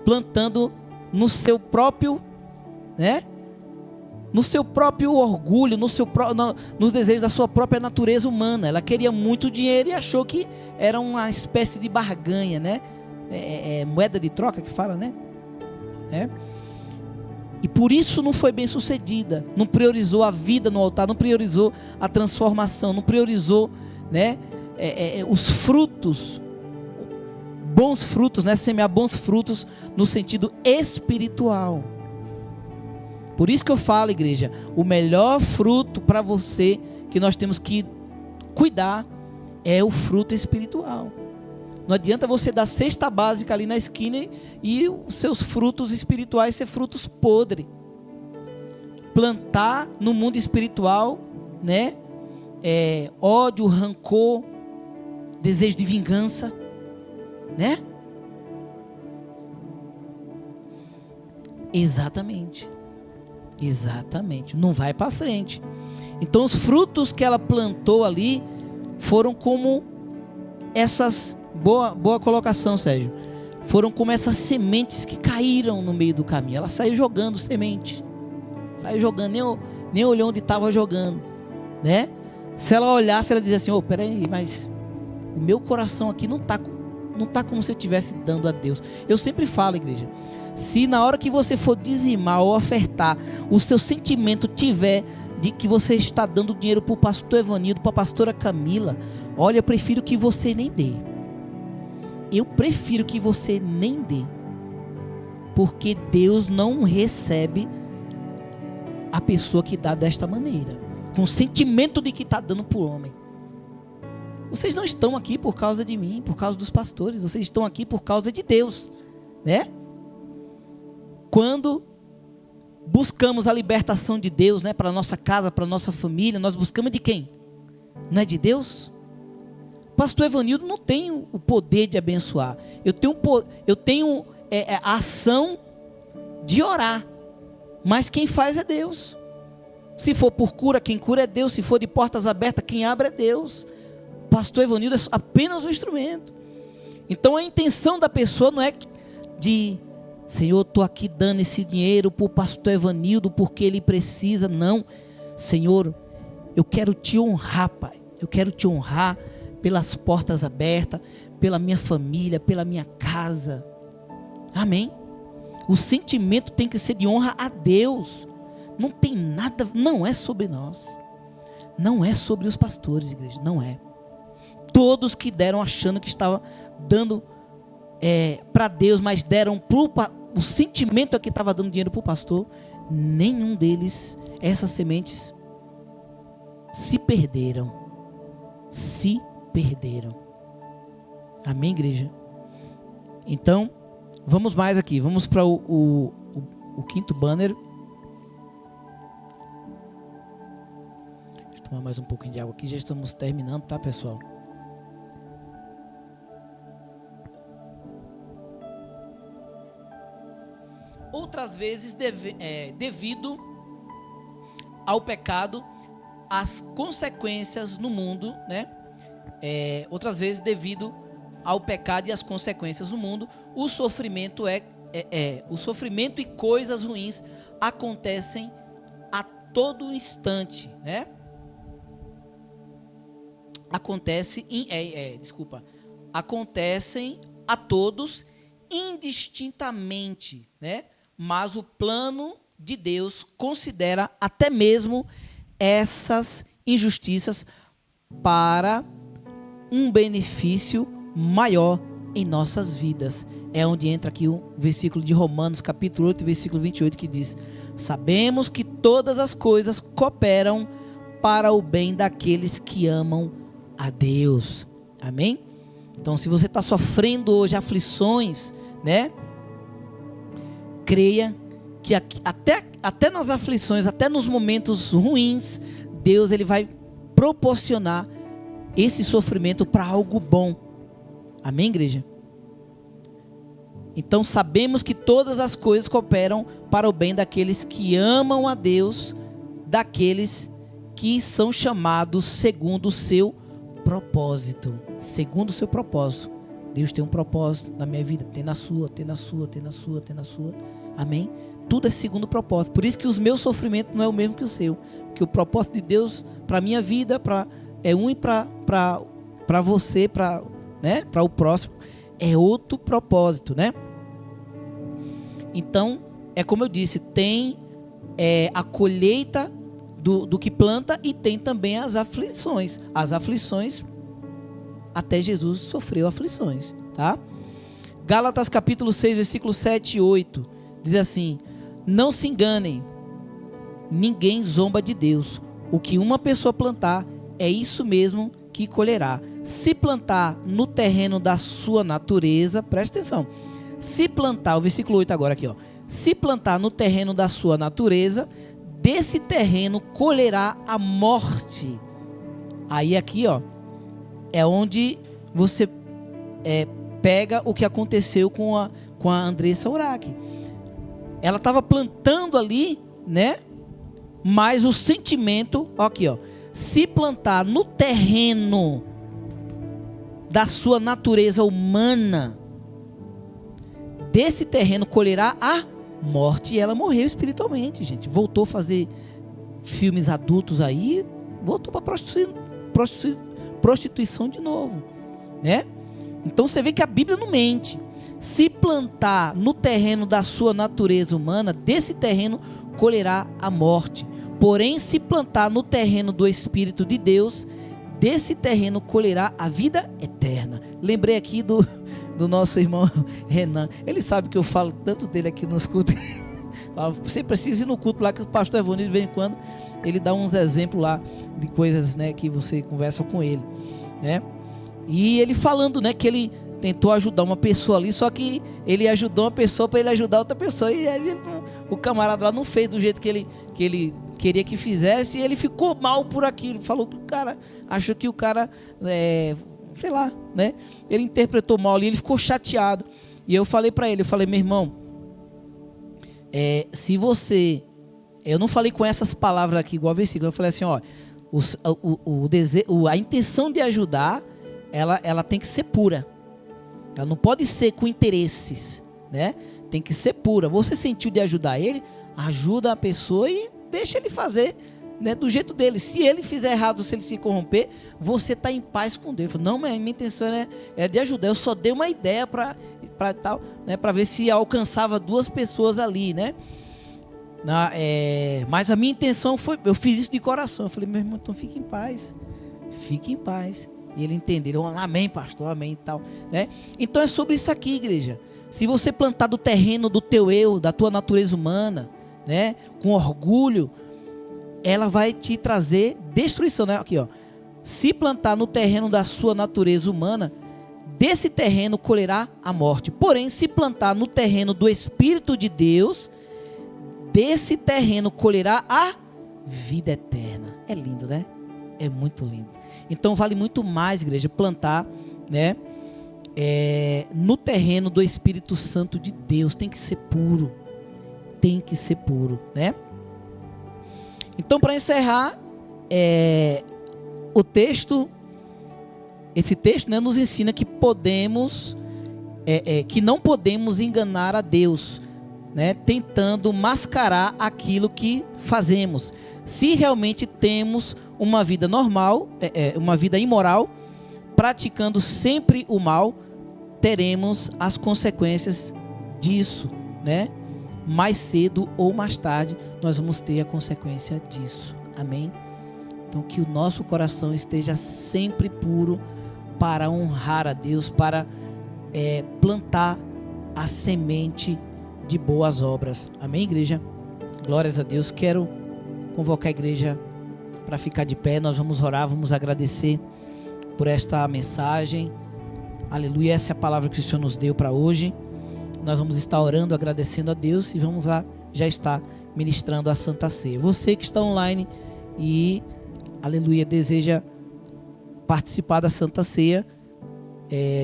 plantando no seu próprio, né? No seu próprio orgulho, nos desejos da sua própria natureza humana. Ela queria muito dinheiro e achou que era uma espécie de barganha, né? Moeda de troca que fala, né? E por isso não foi bem sucedida. Não priorizou a vida no altar, não priorizou a transformação, não priorizou, né, os frutos, bons frutos, né? Semear bons frutos no sentido espiritual. Por isso que eu falo, igreja, o melhor fruto para você que nós temos que cuidar é o fruto espiritual. Não adianta você dar cesta básica ali na esquina e os seus frutos espirituais ser frutos podres. Plantar no mundo espiritual, né, ódio, rancor, desejo de vingança, né? Exatamente. Não vai para frente. Então os frutos que ela plantou ali foram como essas, boa colocação, Sérgio, foram como essas sementes que caíram no meio do caminho. Ela saiu jogando semente, nem olhou onde estava jogando, né? Se ela olhasse, ela dizia assim: peraí, mas o meu coração aqui não está Não está como se eu estivesse dando a Deus. Eu sempre falo, igreja, se na hora que você for dizimar ou ofertar, o seu sentimento tiver de que você está dando dinheiro para o pastor Evanildo, para a pastora Camila, olha, eu prefiro que você nem dê. Eu prefiro que você nem dê. Porque Deus não recebe a pessoa que dá desta maneira, com o sentimento de que está dando para o homem. Vocês não estão aqui por causa de mim, por causa dos pastores. Vocês estão aqui por causa de Deus, né? Quando buscamos a libertação de Deus, né, para a nossa casa, para a nossa família, nós buscamos de quem? Não é de Deus? Pastor Evanildo não tem o poder de abençoar. Eu tenho a ação de orar, mas quem faz é Deus. Se for por cura, quem cura é Deus. Se for de portas abertas, quem abre é Deus. Pastor Evanildo é apenas um instrumento. Então a intenção da pessoa não é de, Senhor, estou aqui dando esse dinheiro para o pastor Evanildo porque ele precisa. Não, Senhor, eu quero te honrar, Pai. Eu quero te honrar pelas portas abertas, pela minha família, pela minha casa. Amém? O sentimento tem que ser de honra a Deus. Não tem nada, não é sobre nós. Não é sobre os pastores, igreja, não é. Todos que deram achando que estava dando para Deus, mas deram o sentimento é que estava dando dinheiro para o pastor, nenhum deles, essas sementes, se perderam. Se perderam. Amém, igreja? Então, vamos mais aqui. Vamos para o quinto banner. Deixa eu tomar mais um pouquinho de água aqui. Já estamos terminando, tá, pessoal? Outras vezes, devido ao pecado, as consequências no mundo, né? Outras vezes, devido ao pecado e as consequências no mundo, o sofrimento o sofrimento e coisas ruins acontecem a todo instante, né? Acontecem a todos indistintamente, né? Mas o plano de Deus considera até mesmo essas injustiças para um benefício maior em nossas vidas. É onde entra aqui o versículo de Romanos, capítulo 8, versículo 28, que diz: sabemos que todas as coisas cooperam para o bem daqueles que amam a Deus. Amém? Então, se você está sofrendo hoje aflições, né? Creia que até nas aflições, até nos momentos ruins, Deus ele vai proporcionar esse sofrimento para algo bom. Amém, igreja? Então sabemos que todas as coisas cooperam para o bem daqueles que amam a Deus, daqueles que são chamados segundo o seu propósito. Segundo o seu propósito. Deus tem um propósito na minha vida, tem na sua, tem na sua, tem na sua, tem na sua. Amém? Tudo é segundo o propósito. Por isso que os meus sofrimentos não é o mesmo que o seu. Porque o propósito de Deus para a minha vida é um e para você, né, para o próximo, é outro propósito, né? Então, é como eu disse, tem a colheita do que planta e tem também as aflições. As aflições, até Jesus sofreu aflições, tá? Gálatas capítulo 6, versículo 7 e 8, diz assim: não se enganem, ninguém zomba de Deus. O que uma pessoa plantar, é isso mesmo que colherá. Se plantar no terreno da sua natureza, presta atenção, se plantar, o versículo 8 agora aqui, ó, se plantar no terreno da sua natureza, desse terreno colherá a morte. Aí aqui, ó, é onde você pega o que aconteceu com a Andressa Urach. Ela estava plantando ali, né? Mas o sentimento, ó, aqui, ó, se plantar no terreno da sua natureza humana, desse terreno colherá a morte. E ela morreu espiritualmente, gente. Voltou a fazer filmes adultos aí, voltou para prostituição de novo, né? Então você vê que a Bíblia não mente. Se plantar no terreno da sua natureza humana, desse terreno colherá a morte. Porém, se plantar no terreno do Espírito de Deus, desse terreno colherá a vida eterna. Lembrei aqui do nosso irmão Renan. Ele sabe que eu falo tanto dele aqui nos cultos. Você precisa ir no culto lá que o pastor Evonir, de vez em quando, ele dá uns exemplos lá de coisas, né, que você conversa com ele, né? E ele falando, né, que ele tentou ajudar uma pessoa ali, só que ele ajudou uma pessoa para ele ajudar outra pessoa, e ele o camarada lá não fez do jeito que ele queria que fizesse, e ele ficou mal por aquilo. Falou que o cara, achou que o cara, sei lá, né? Ele interpretou mal ali, ele ficou chateado. E eu falei para ele, meu irmão, se você... Eu não falei com essas palavras aqui, igual a versículo, eu falei assim, ó, a intenção de ajudar, ela tem que ser pura. Ela não pode ser com interesses, né? Tem que ser pura. Você sentiu de ajudar ele, ajuda a pessoa e deixa ele fazer, né, do jeito dele. Se ele fizer errado, se ele se corromper, você está em paz com Deus. Não, mas minha intenção é de ajudar. Eu só dei uma ideia para tal, né, para ver se alcançava 2 pessoas ali, né? Mas a minha intenção foi, eu fiz isso de coração. Eu falei, meu irmão, então fique em paz. Fique em paz. E ele entendeu, amém, pastor, amém e tal, né? Então é sobre isso aqui, igreja. Se você plantar do terreno do teu eu, da tua natureza humana, né, com orgulho, ela vai te trazer destruição, né? Aqui, ó. Se plantar no terreno da sua natureza humana, desse terreno colherá a morte. Porém, se plantar no terreno do Espírito de Deus, desse terreno colherá a vida eterna. É lindo, né? É muito lindo. Então vale muito mais, igreja, plantar, né, no terreno do Espírito Santo de Deus. Tem que ser puro. Tem que ser puro, né? Então, para encerrar, esse texto, né, nos ensina que que não podemos enganar a Deus, né, tentando mascarar aquilo que fazemos. Se realmente temos uma vida normal, uma vida imoral, praticando sempre o mal, teremos as consequências disso, né? Mais cedo ou mais tarde, nós vamos ter a consequência disso. Amém? Então, que o nosso coração esteja sempre puro para honrar a Deus, para plantar a semente de boas obras. Amém, igreja? Glórias a Deus. Quero convocar a igreja para ficar de pé. Nós vamos orar, vamos agradecer por esta mensagem. Aleluia, essa é a palavra que o Senhor nos deu para hoje. Nós vamos estar orando, agradecendo a Deus, e vamos já estar ministrando a Santa Ceia. Você que está online e, aleluia, deseja participar da Santa Ceia,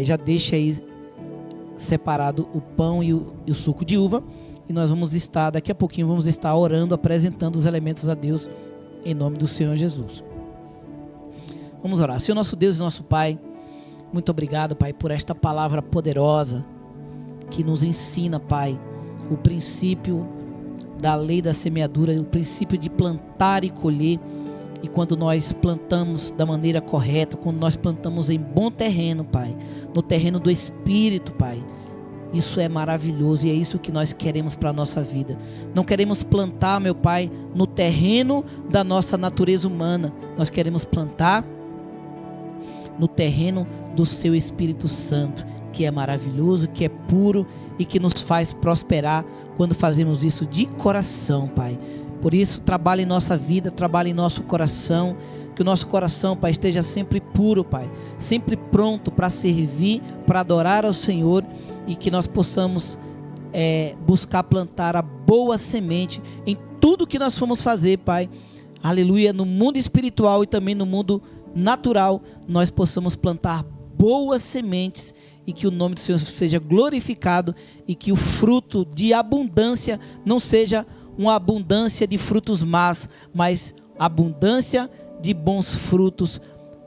já deixa aí separado o pão e o suco de uva, e nós vamos estar, daqui a pouquinho, vamos estar orando, apresentando os elementos a Deus, em nome do Senhor Jesus. Vamos orar. Senhor nosso Deus e nosso Pai, muito obrigado, Pai, por esta palavra poderosa, que nos ensina, Pai, o princípio da lei da semeadura, o princípio de plantar e colher. E quando nós plantamos da maneira correta, quando nós plantamos em bom terreno, Pai, no terreno do Espírito, Pai, isso é maravilhoso e é isso que nós queremos para a nossa vida. Não queremos plantar, meu Pai, no terreno da nossa natureza humana. Nós queremos plantar no terreno do Seu Espírito Santo, que é maravilhoso, que é puro e que nos faz prosperar quando fazemos isso de coração, Pai. Por isso, trabalhe em nossa vida, trabalhe em nosso coração, que o nosso coração, Pai, esteja sempre puro, Pai, sempre pronto para servir, para adorar ao Senhor, e que nós possamos buscar plantar a boa semente em tudo que nós formos fazer, Pai. Aleluia, no mundo espiritual e também no mundo natural, nós possamos plantar boas sementes e que o nome do Senhor seja glorificado e que o fruto de abundância não seja uma abundância de frutos más, mas abundância de bons frutos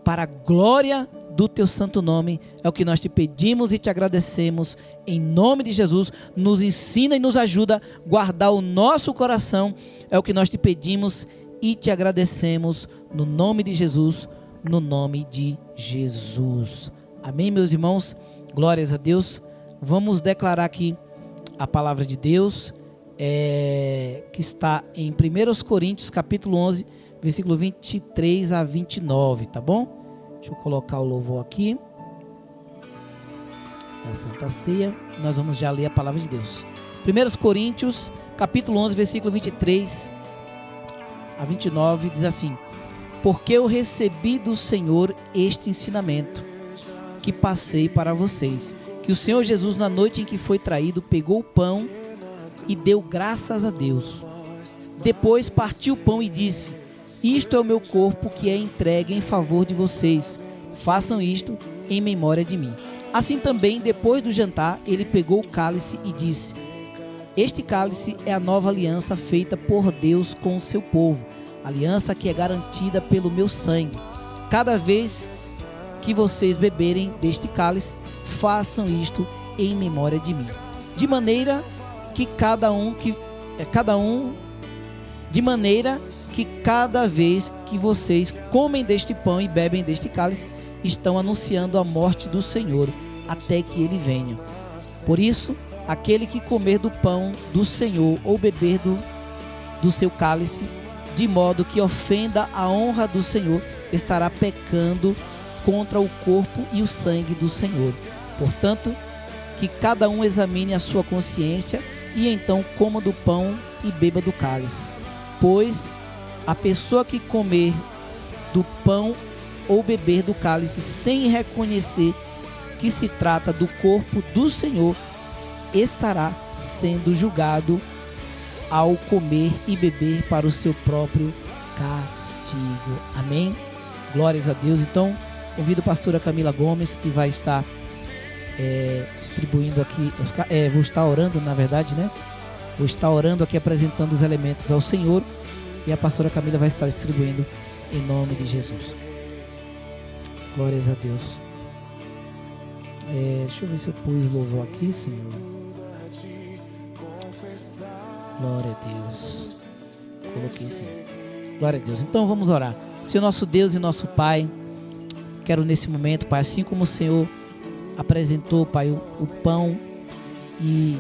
para a glória do Teu santo nome. É o que nós te pedimos e te agradecemos em nome de Jesus. Nos ensina e nos ajuda a guardar o nosso coração. É o que nós te pedimos e te agradecemos no nome de Jesus, no nome de Jesus. Amém, meus irmãos? Glórias a Deus. Vamos declarar aqui a palavra de Deus, que está em 1 Coríntios, capítulo 11, versículo 23 a 29, tá bom? Deixa eu colocar o louvor aqui. Da Santa Ceia. Nós vamos já ler a palavra de Deus. 1 Coríntios, capítulo 11, versículo 23 a 29, diz assim: porque eu recebi do Senhor este ensinamento que passei para vocês, que o Senhor Jesus, na noite em que foi traído, pegou o pão e deu graças a Deus. Depois partiu o pão e disse: isto é o meu corpo que é entregue em favor de vocês. Façam isto em memória de mim. Assim também, depois do jantar, ele pegou o cálice e disse: este cálice é a nova aliança feita por Deus com o seu povo, aliança que é garantida pelo meu sangue. Cada vez que vocês beberem deste cálice, façam isto em memória de mim. De maneira que cada vez que vocês comem deste pão e bebem deste cálice, estão anunciando a morte do Senhor até que ele venha. Por isso, aquele que comer do pão do Senhor ou beber do seu cálice, de modo que ofenda a honra do Senhor, estará pecando contra o corpo e o sangue do Senhor. Portanto, que cada um examine a sua consciência e então coma do pão e beba do cálice. Pois a pessoa que comer do pão ou beber do cálice sem reconhecer que se trata do corpo do Senhor, estará sendo julgado ao comer e beber para o seu próprio castigo. Amém? Glórias a Deus. Então, convido a pastora Camila Gomes, que vai estar distribuindo aqui, vou estar orando, na verdade, né? Vou estar orando aqui, apresentando os elementos ao Senhor, e a pastora Camila vai estar distribuindo em nome de Jesus. Glórias a Deus. Deixa eu ver se eu pus louvor aqui, Senhor. Glória a Deus. Coloquei sim. Glória a Deus. Então vamos orar. Senhor nosso Deus e nosso Pai, quero nesse momento, Pai, assim como o Senhor apresentou, Pai, o pão e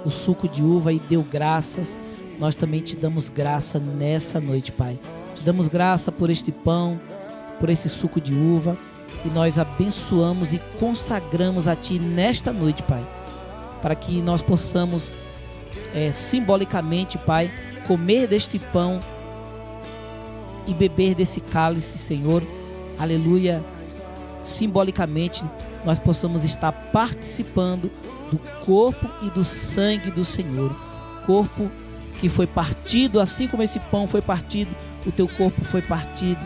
o suco de uva e deu graças, nós também te damos graça nessa noite, Pai. Te damos graça por este pão, por esse suco de uva, e nós abençoamos e consagramos a Ti nesta noite, Pai, para que nós possamos simbolicamente, Pai, comer deste pão e beber desse cálice, Senhor, aleluia. Simbolicamente nós possamos estar participando do corpo e do sangue do Senhor, corpo que foi partido, assim como esse pão foi partido, o teu corpo foi partido,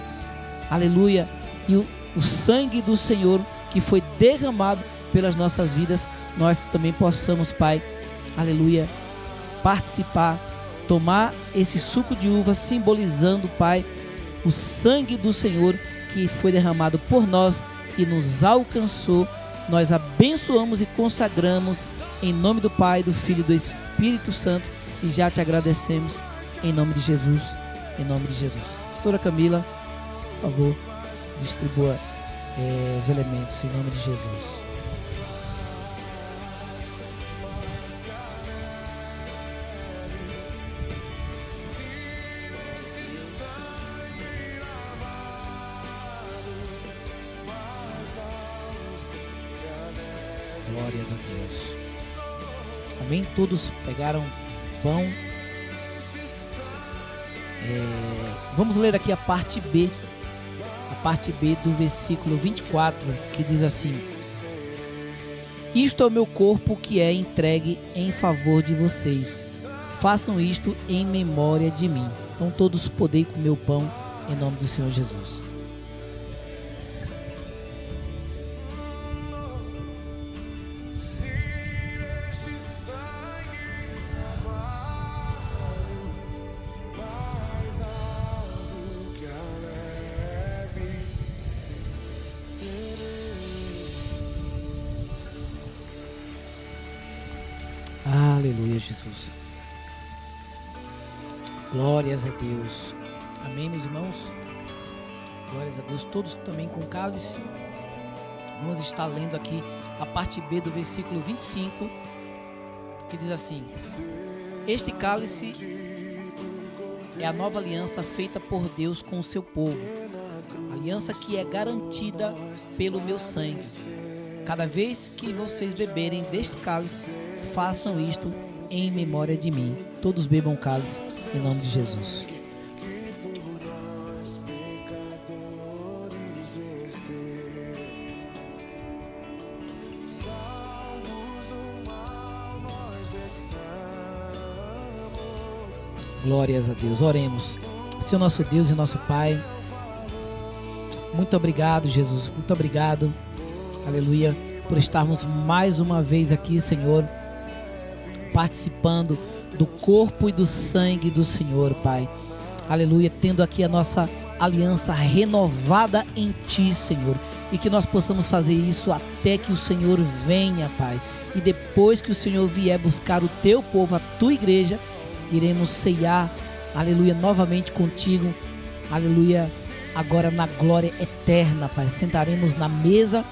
aleluia, e o sangue do Senhor que foi derramado pelas nossas vidas, nós também possamos, Pai, aleluia, participar, tomar esse suco de uva, simbolizando, Pai, o sangue do Senhor que foi derramado por nós e nos alcançou. Nós abençoamos e consagramos em nome do Pai, do Filho e do Espírito Santo, e já te agradecemos em nome de Jesus, em nome de Jesus. Pastora Camila, por favor, distribua os elementos em nome de Jesus. Glórias a Deus. Amém? Todos pegaram pão. Vamos ler aqui a parte B. A parte B do versículo 24, que diz assim: isto é o meu corpo que é entregue em favor de vocês. Façam isto em memória de mim. Então todos podem comer o pão em nome do Senhor Jesus. Aleluia, Jesus. Glórias a Deus. Amém, meus irmãos? Glórias a Deus. Todos também com cálice. Vamos estar lendo aqui a parte B do versículo 25, que diz assim: este cálice é a nova aliança feita por Deus com o seu povo, aliança que é garantida pelo meu sangue. Cada vez que vocês beberem deste cálice, façam isto em memória de mim. Todos bebam o cálice em nome de Jesus. Glórias a Deus. Oremos. Senhor nosso Deus e nosso Pai, muito obrigado, Jesus. Muito obrigado, aleluia, por estarmos mais uma vez aqui, Senhor, participando do corpo e do sangue do Senhor, Pai. Aleluia, tendo aqui a nossa aliança renovada em Ti, Senhor. E que nós possamos fazer isso até que o Senhor venha, Pai. E depois que o Senhor vier buscar o Teu povo, a Tua igreja, iremos ceiar, aleluia, novamente contigo, aleluia, agora na glória eterna, Pai. Sentaremos na mesa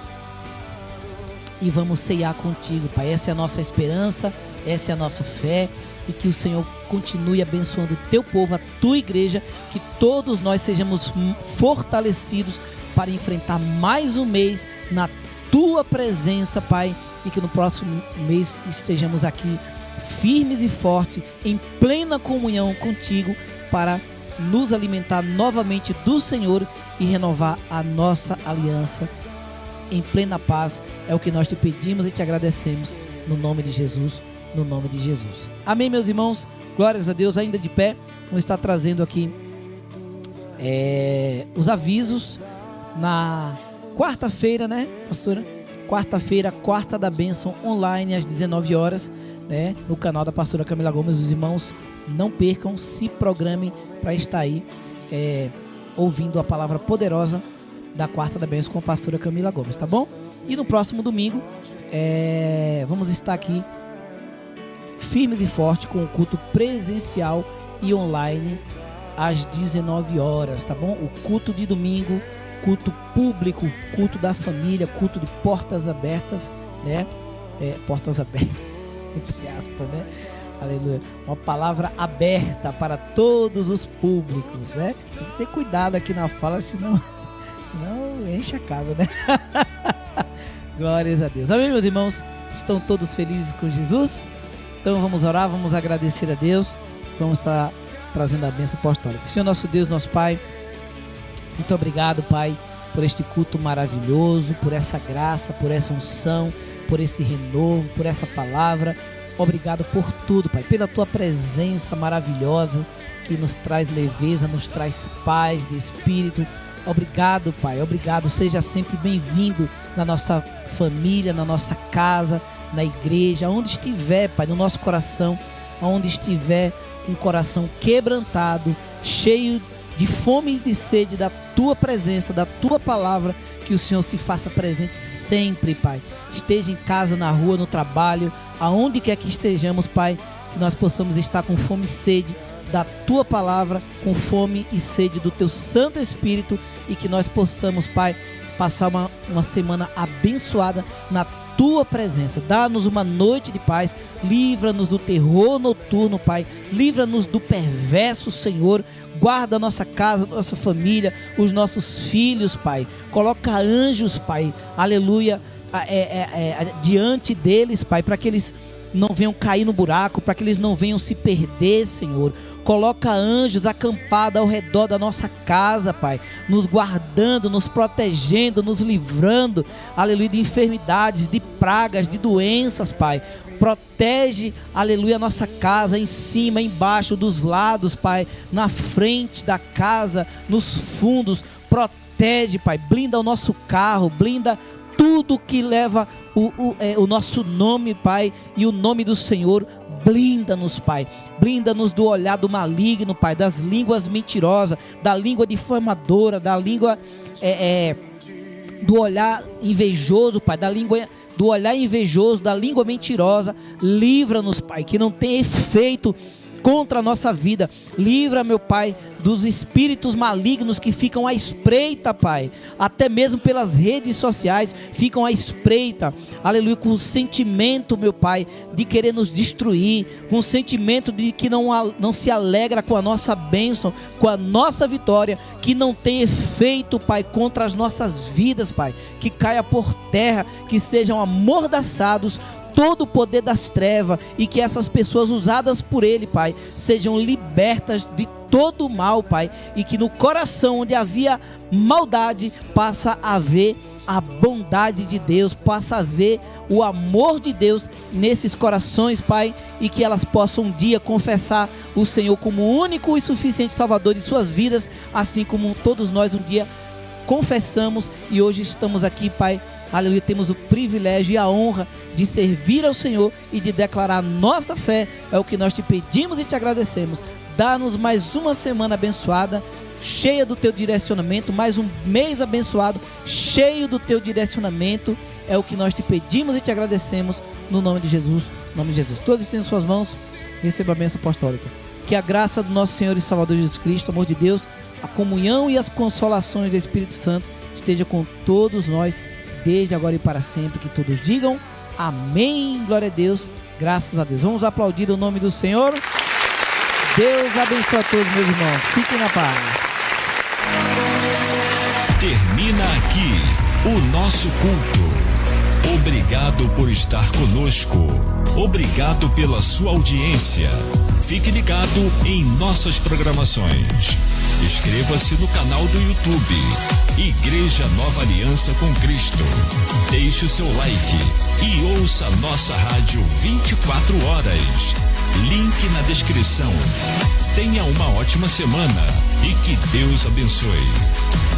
e vamos ceiar contigo, Pai. Essa é a nossa esperança, essa é a nossa fé, e que o Senhor continue abençoando o teu povo, a tua igreja, que todos nós sejamos fortalecidos para enfrentar mais um mês na tua presença, Pai, e que no próximo mês estejamos aqui firmes e fortes, em plena comunhão contigo, para nos alimentar novamente do Senhor e renovar a nossa aliança em plena paz. É o que nós te pedimos e te agradecemos, no nome de Jesus, no nome de Jesus. Amém, meus irmãos. Glórias a Deus. Ainda de pé, vamos estar trazendo aqui os avisos na quarta-feira, né, pastora? Quarta-feira, quarta da bênção online às 19 horas, né, no canal da pastora Camila Gomes. Os irmãos não percam, se programem para estar aí ouvindo a palavra poderosa da quarta da bênção com a pastora Camila Gomes, tá bom? E no próximo domingo vamos estar aqui firmes e fortes com o culto presencial e online às 19 horas, tá bom? O culto de domingo, culto público, culto da família, culto de portas abertas, né? Portas abertas, entre aspas, né? Aleluia. Uma palavra aberta para todos os públicos, né? Tem que ter cuidado aqui na fala, senão não enche a casa, né? Glórias a Deus. Amém, meus irmãos? Estão todos felizes com Jesus? Então vamos orar, vamos agradecer a Deus. Vamos estar trazendo a bênção apostólica. Senhor nosso Deus, nosso Pai, muito obrigado, Pai, por este culto maravilhoso, por essa graça, por essa unção, por esse renovo, por essa palavra. Obrigado por tudo, Pai, pela Tua presença maravilhosa que nos traz leveza, nos traz paz de espírito. Obrigado, Pai, obrigado. Seja sempre bem-vindo na nossa família, na nossa casa, na igreja, onde estiver, Pai, no nosso coração, onde estiver um coração quebrantado, cheio de fome e de sede da Tua presença, da Tua palavra, que o Senhor se faça presente sempre, Pai. Esteja em casa, na rua, no trabalho, aonde quer que estejamos, Pai, que nós possamos estar com fome e sede da Tua palavra, com fome e sede do Teu Santo Espírito, e que nós possamos, Pai, passar uma semana abençoada na Tua presença. Dá-nos uma noite de paz, livra-nos do terror noturno, Pai, livra-nos do perverso, Senhor. Guarda a nossa casa, nossa família, os nossos filhos, Pai. Coloca anjos, Pai, aleluia, diante deles, Pai, para que eles não venham cair no buraco, para que eles não venham se perder, Senhor. Coloca anjos acampados ao redor da nossa casa, Pai, nos guardando, nos protegendo, nos livrando, aleluia, de enfermidades, de pragas, de doenças, Pai. Protege, aleluia, a nossa casa, em cima, embaixo, dos lados, Pai, na frente da casa, nos fundos. Protege, Pai, blinda o nosso carro, blinda tudo que leva o nosso nome, Pai, e o nome do Senhor. Blinda-nos, Pai, blinda-nos do olhar do maligno, Pai, das línguas mentirosas, da língua difamadora, da língua do olhar invejoso, Pai, do olhar invejoso, da língua mentirosa. Livra-nos, Pai, que não tem efeito contra a nossa vida. Livra, meu Pai, dos espíritos malignos que ficam à espreita, Pai, até mesmo pelas redes sociais, ficam à espreita, aleluia, com o sentimento, meu Pai, de querer nos destruir, com o sentimento de que não se alegra com a nossa bênção, com a nossa vitória, que não tem efeito, Pai, contra as nossas vidas, Pai, que caia por terra, que sejam amordaçados todo o poder das trevas, e que essas pessoas usadas por Ele, Pai, sejam libertas de todo o mal, Pai, e que no coração onde havia maldade, passa a haver a bondade de Deus, passa a ver o amor de Deus nesses corações, Pai, e que elas possam um dia confessar o Senhor como o único e suficiente Salvador de suas vidas, assim como todos nós um dia confessamos, e hoje estamos aqui, Pai, aleluia, temos o privilégio e a honra de servir ao Senhor e de declarar nossa fé. É o que nós te pedimos e te agradecemos. Dá-nos mais uma semana abençoada, cheia do teu direcionamento, mais um mês abençoado, cheio do teu direcionamento. É o que nós te pedimos e te agradecemos, no nome de Jesus, no nome de Jesus. Todos estendam suas mãos, receba a bênção apostólica. Que a graça do nosso Senhor e Salvador Jesus Cristo, o amor de Deus, a comunhão e as consolações do Espírito Santo esteja com todos nós, desde agora e para sempre. Que todos digam amém, glória a Deus, graças a Deus. Vamos aplaudir o nome do Senhor. Deus abençoe a todos, meus irmãos. Fiquem na paz. Termina aqui o nosso culto. Obrigado por estar conosco. Obrigado pela sua audiência. Fique ligado em nossas programações. Inscreva-se no canal do YouTube Igreja Nova Aliança com Cristo. Deixe o seu like e ouça nossa rádio 24 horas. Link na descrição. Tenha uma ótima semana e que Deus abençoe.